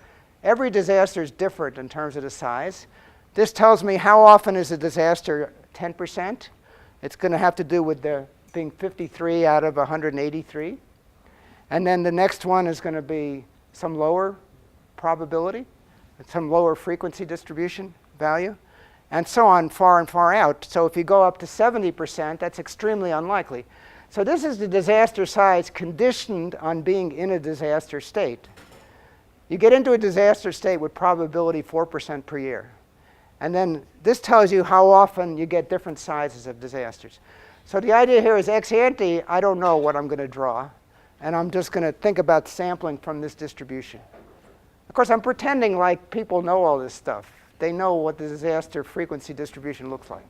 every disaster is different in terms of the size. This tells me how often is a disaster 10%. It's going to have to do with there being 53 out of 183. And then the next one is going to be some lower probability, some lower frequency distribution value, and so on far and far out. So if you go up to 70%, that's extremely unlikely. So this is the disaster size conditioned on being in a disaster state. You get into a disaster state with probability 4% per year. And then this tells you how often you get different sizes of disasters. So the idea here is ex ante, I don't know what I'm going to draw. And I'm just going to think about sampling from this distribution. Of course, I'm pretending like people know all this stuff. They know what the disaster frequency distribution looks like.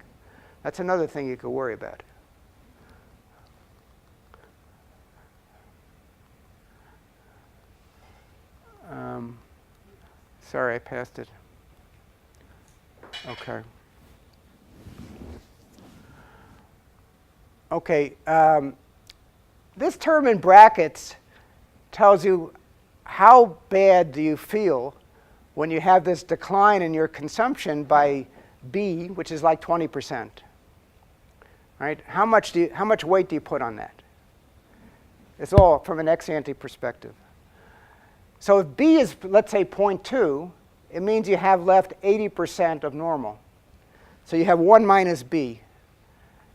That's another thing you could worry about. Sorry, I passed it. Okay. Okay. This term in brackets tells you how bad do you feel when you have this decline in your consumption by B, which is like 20%. Right? How much weight do you put on that? It's all from an ex ante perspective. So if B is, let's say, 0.2, it means you have left 80% of normal. So you have 1 minus B.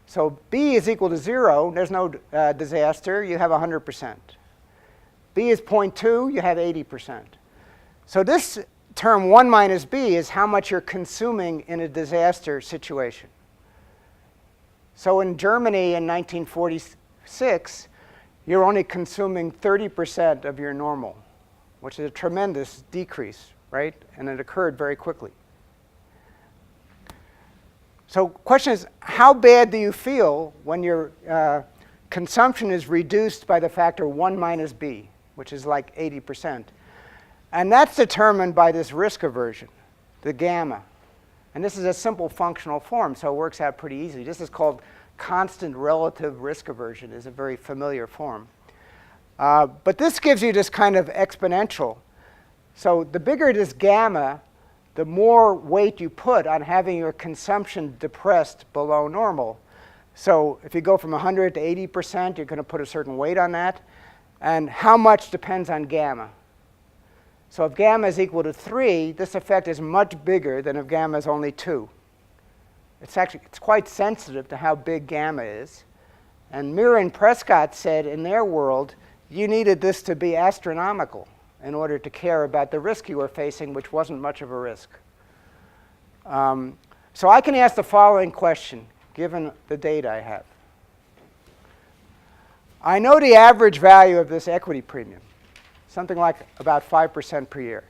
So B is equal to 0. There's no disaster. You have 100%. B is 0.2. You have 80%. So this term 1 minus B is how much you're consuming in a disaster situation. So in Germany in 1946, you're only consuming 30% of your normal, which is a tremendous decrease, right? And it occurred very quickly. So question is, how bad do you feel when your consumption is reduced by the factor 1 minus B, which is like 80%? And that's determined by this risk aversion, the gamma. And this is a simple functional form, so it works out pretty easily. This is called constant relative risk aversion. It's a very familiar form. But this gives you this kind of exponential. So the bigger this gamma, the more weight you put on having your consumption depressed below normal. So if you go from 100 to 80%, you're going to put a certain weight on that. And how much depends on gamma. So if gamma is equal to 3, this effect is much bigger than if gamma is only 2. It's quite sensitive to how big gamma is. And Muir and Prescott said in their world, you needed this to be astronomical in order to care about the risk you were facing, which wasn't much of a risk. So I can ask the following question, given the data I have. I know the average value of this equity premium, something like about 5% per year.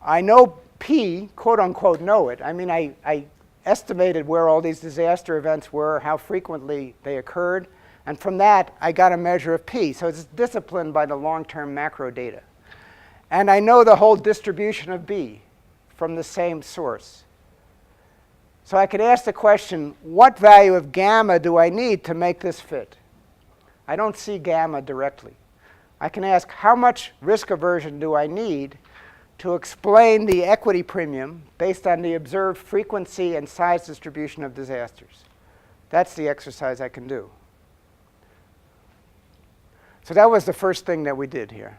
I know P, quote unquote, know it. I mean, I estimated where all these disaster events were, how frequently they occurred, and from that, I got a measure of P. So it's disciplined by the long-term macro data. And I know the whole distribution of B from the same source. So I could ask the question, what value of gamma do I need to make this fit? I don't see gamma directly. I can ask, how much risk aversion do I need to explain the equity premium based on the observed frequency and size distribution of disasters? That's the exercise I can do. So that was the first thing that we did here.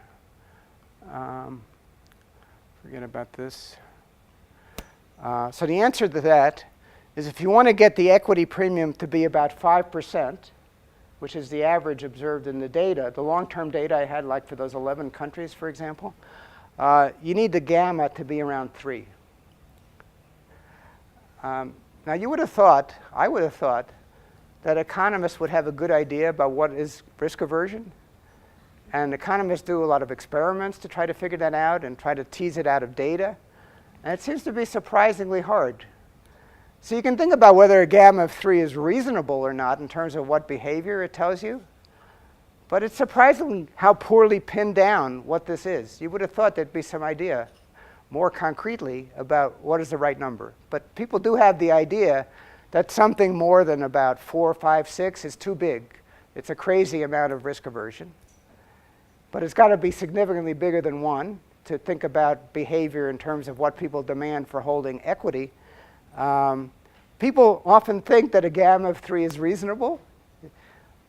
Forget about this. So the answer to that is if you want to get the equity premium to be about 5%, which is the average observed in the data, the long-term data I had, like for those 11 countries, for example, you need the gamma to be around 3. Now you would have thought, I would have thought, that economists would have a good idea about what is risk aversion. And economists do a lot of experiments to try to figure that out and try to tease it out of data. And it seems to be surprisingly hard. So you can think about whether a gamma of 3 is reasonable or not in terms of what behavior it tells you. But it's surprising how poorly pinned down what this is. You would have thought there'd be some idea more concretely about what is the right number. But people do have the idea that something more than about 4, 5, 6 is too big. It's a crazy amount of risk aversion. But it's got to be significantly bigger than 1 to think about behavior in terms of what people demand for holding equity. People often think that a gamma of 3 is reasonable,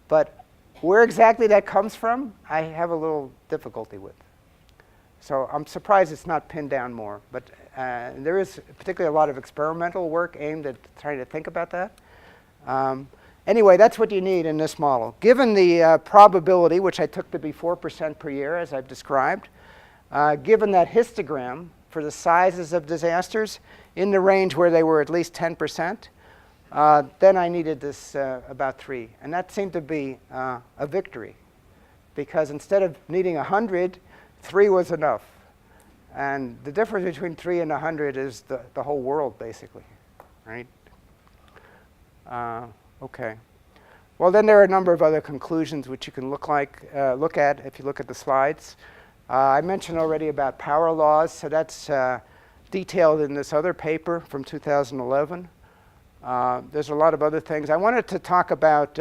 but where exactly that comes from, I have a little difficulty with. So I'm surprised it's not pinned down more. But there is particularly a lot of experimental work aimed at trying to think about that. Anyway, that's what you need in this model. Given the probability, which I took to be 4% per year, as I've described, given that histogram for the sizes of disasters in the range where they were at least 10%, then I needed this about 3. And that seemed to be a victory, because instead of needing 100, 3 was enough. And the difference between 3 and 100 is the whole world, basically, right? Okay. Well, then there are a number of other conclusions which you can look at if you look at the slides. I mentioned already about power laws, so that's detailed in this other paper from 2011. There's a lot of other things. I wanted to talk about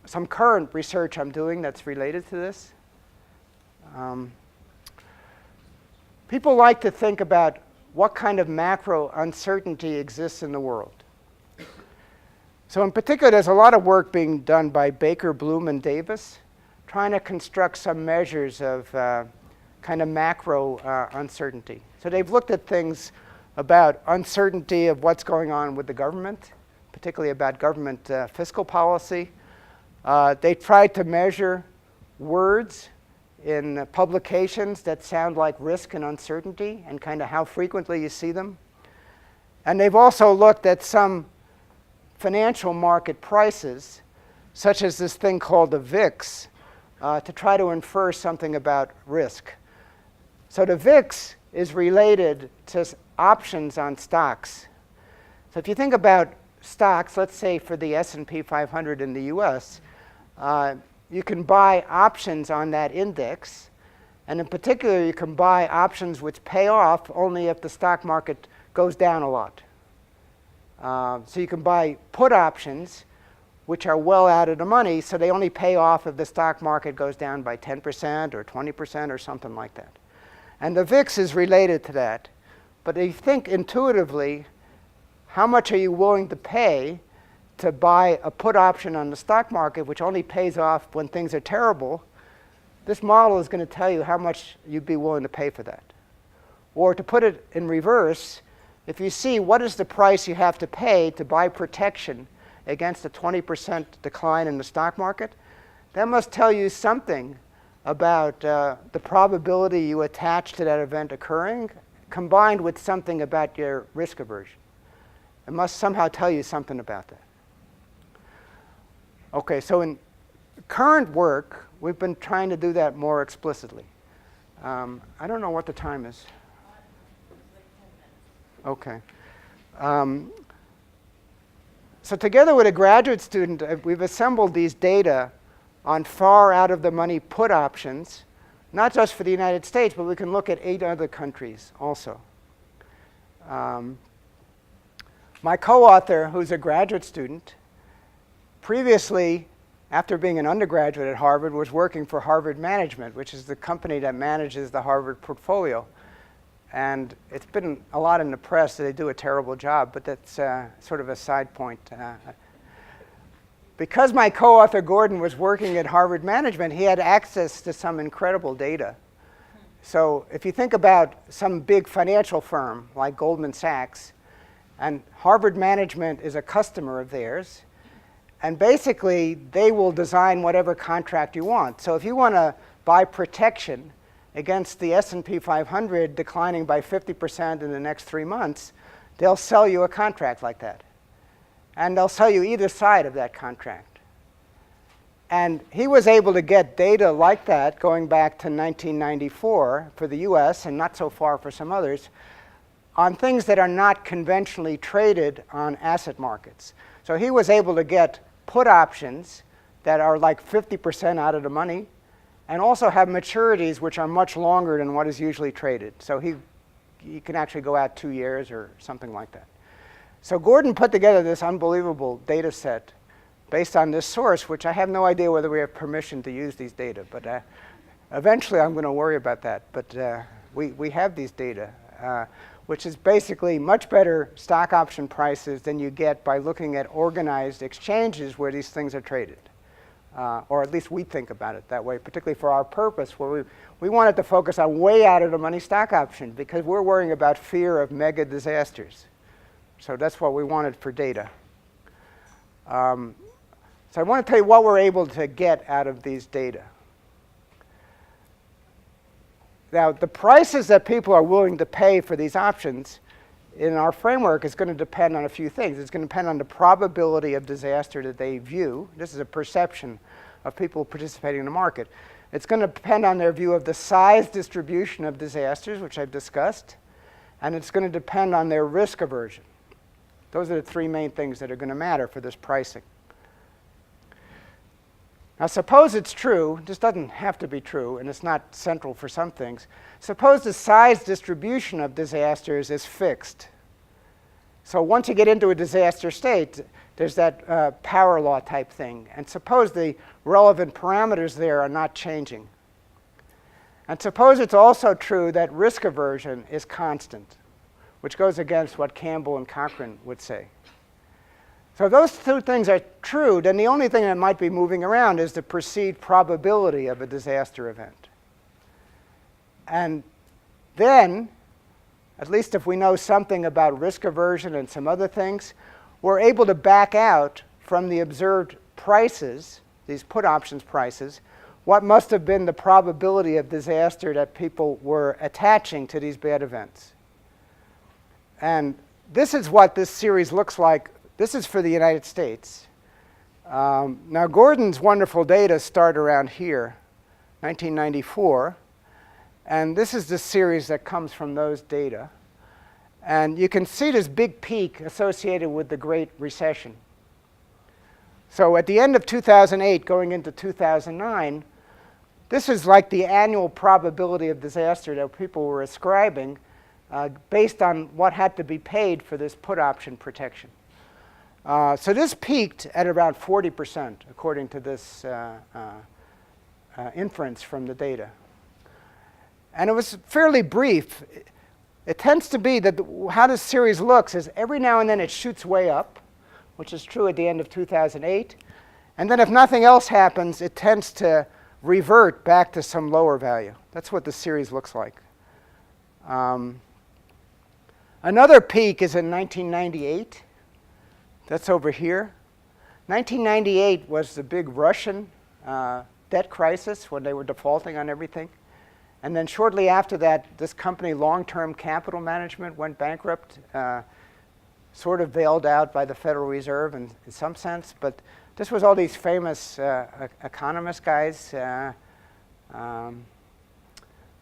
some current research I'm doing that's related to this. People like to think about what kind of macro uncertainty exists in the world. So in particular, there's a lot of work being done by Baker, Bloom, and Davis, trying to construct some measures of kind of macro uncertainty. So they've looked at things about uncertainty of what's going on with the government, particularly about government fiscal policy. They tried to measure words in publications that sound like risk and uncertainty and kind of how frequently you see them. And they've also looked at some financial market prices, such as this thing called the VIX, to try to infer something about risk. So the VIX is related to options on stocks. So if you think about stocks, let's say for the S&P 500 in the US, you can buy options on that index. And in particular, you can buy options which pay off only if the stock market goes down a lot. So you can buy put options which are well out of the money, so they only pay off if the stock market goes down by 10% or 20% or something like that. And the VIX is related to that. But if you think intuitively, how much are you willing to pay to buy a put option on the stock market, which only pays off when things are terrible? This model is going to tell you how much you'd be willing to pay for that. Or to put it in reverse, if you see what is the price you have to pay to buy protection against a 20% decline in the stock market, that must tell you something about the probability you attach to that event occurring, combined with something about your risk aversion. It must somehow tell you something about that. Okay, so in current work, we've been trying to do that more explicitly. I don't know what the time is. Okay. So together with a graduate student, we've assembled these data on far out of the money put options, not just for the United States, but we can look at 8 other countries also. My co-author, who's a graduate student, previously, after being an undergraduate at Harvard, was working for Harvard Management, which is the company that manages the Harvard portfolio. And it's been a lot in the press that they do a terrible job, but that's sort of a side point. Because my co-author Gordon was working at Harvard Management, he had access to some incredible data. So if you think about some big financial firm like Goldman Sachs, and Harvard Management is a customer of theirs, and basically they will design whatever contract you want. So if you want to buy protection against the S&P 500 declining by 50% in the next 3 months, they'll sell you a contract like that. And they'll sell you either side of that contract. And he was able to get data like that going back to 1994 for the US, and not so far for some others, on things that are not conventionally traded on asset markets. So he was able to get put options that are like 50% out of the money, and also have maturities which are much longer than what is usually traded. So he can actually go out 2 years or something like that. So Gordon put together this unbelievable data set based on this source, which I have no idea whether we have permission to use these data. But eventually I'm going to worry about that. But we have these data, which is basically much better stock option prices than you get by looking at organized exchanges where these things are traded. Or at least we think about it that way, particularly for our purpose, where we wanted to focus on way out of the money stock option because we're worrying about fear of mega disasters. So that's what we wanted for data. So I want to tell you what we're able to get out of these data. Now, the prices that people are willing to pay for these options in our framework is going to depend on a few things. It's going to depend on the probability of disaster that they view. This is a perception of people participating in the market. It's going to depend on their view of the size distribution of disasters, which I've discussed. And it's going to depend on their risk aversion. Those are the 3 main things that are going to matter for this pricing. Now, suppose it's true. This doesn't have to be true, and it's not central for some things. Suppose the size distribution of disasters is fixed. So once you get into a disaster state, there's that power law type thing. And suppose the relevant parameters there are not changing. And suppose it's also true that risk aversion is constant, which goes against what Campbell and Cochrane would say. So if those 2 things are true, then the only thing that might be moving around is the perceived probability of a disaster event. And then, at least if we know something about risk aversion and some other things, we're able to back out from the observed prices, these put options prices, what must have been the probability of disaster that people were attaching to these bad events. And this is what this series looks like. This is for the United States. Now, Gordon's wonderful data start around here, 1994. And this is the series that comes from those data. And you can see this big peak associated with the Great Recession. So at the end of 2008, going into 2009, this is like the annual probability of disaster that people were ascribing based on what had to be paid for this put option protection. So this peaked at around 40%, according to this inference from the data. And it was fairly brief. It tends to be that how this series looks is every now and then it shoots way up, which is true at the end of 2008. And then if nothing else happens, it tends to revert back to some lower value. That's what the series looks like. Another peak is in 1998. That's over here. 1998 was the big Russian debt crisis when they were defaulting on everything. And then shortly after that, this company, Long-Term Capital Management, went bankrupt, sort of bailed out by the Federal Reserve in some sense. But this was all these famous economist guys,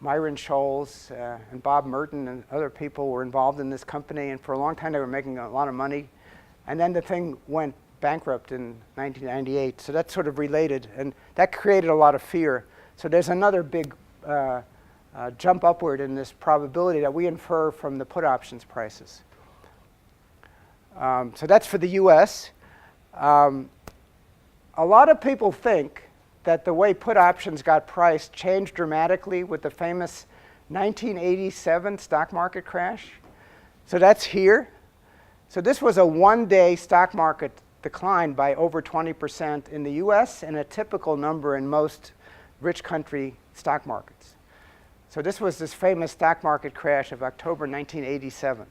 Myron Scholes and Bob Merton and other people were involved in this company. And for a long time, they were making a lot of money. And then the thing went bankrupt in 1998. So that's sort of related. And that created a lot of fear. So there's another big jump upward in this probability that we infer from the put options prices. So that's for the US. A lot of people think that the way put options got priced changed dramatically with the famous 1987 stock market crash. So that's here. So this was a one-day stock market decline by over 20% in the US and a typical number in most rich country stock markets. So this was this famous stock market crash of October 1987.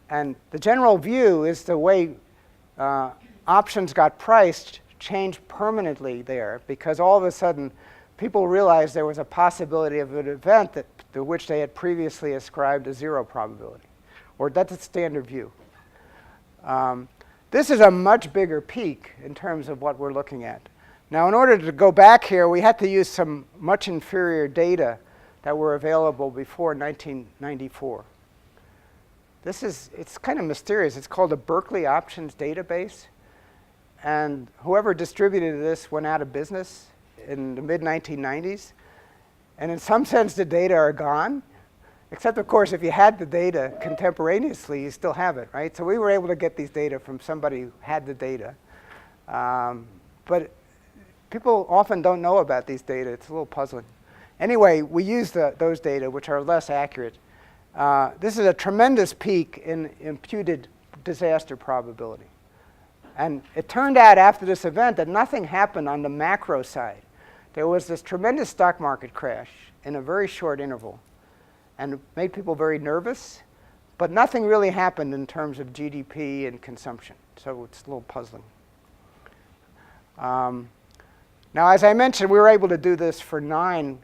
And the general view is the way options got priced changed permanently there because all of a sudden people realized there was a possibility of an event to which they had previously ascribed a zero probability. Or that's a standard view. This is a much bigger peak in terms of what we're looking at. Now, in order to go back here, we had to use some much inferior data that were available before 1994. It's kind of mysterious. It's called a Berkeley Options Database. And whoever distributed this went out of business in the mid-1990s. And in some sense, the data are gone. Except, of course, if you had the data contemporaneously, you still have it, right? So we were able to get these data from somebody who had the data. But people often don't know about these data. It's a little puzzling. Anyway, we use those data, which are less accurate. This is a tremendous peak in imputed disaster probability. And it turned out after this event that nothing happened on the macro side. There was this tremendous stock market crash in a very short interval. And it made people very nervous. But nothing really happened in terms of GDP and consumption. So it's a little puzzling. Now, as I mentioned, we were able to do this for 9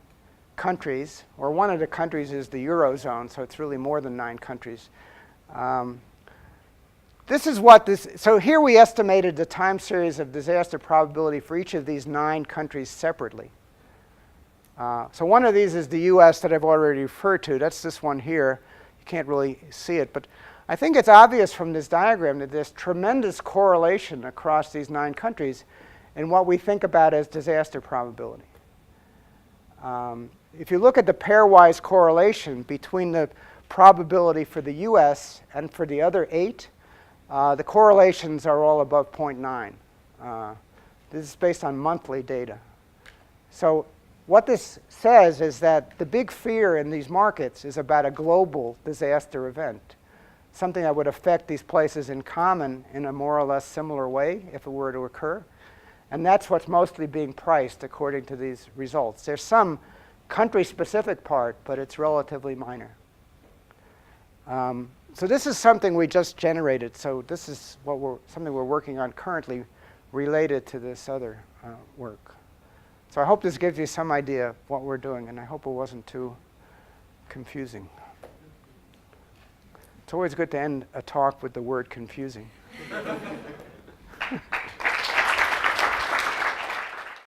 countries, or one of the countries is the Eurozone, so it's really more than 9 countries. So here we estimated the time series of disaster probability for each of these 9 countries separately. So one of these is the US that I've already referred to. That's this one here. You can't really see it, but I think it's obvious from this diagram that there's tremendous correlation across these 9 countries in what we think about as disaster probability. If you look at the pairwise correlation between the probability for the US and for the other 8, the correlations are all above 0.9. This is based on monthly data. So what this says is that the big fear in these markets is about a global disaster event, something that would affect these places in common in a more or less similar way if it were to occur. And that's what's mostly being priced according to these results. There's some country-specific part, but it's relatively minor. So this is something we just generated. So this is something we're working on currently related to this other work. So I hope this gives you some idea of what we're doing, and I hope it wasn't too confusing. It's always good to end a talk with the word confusing.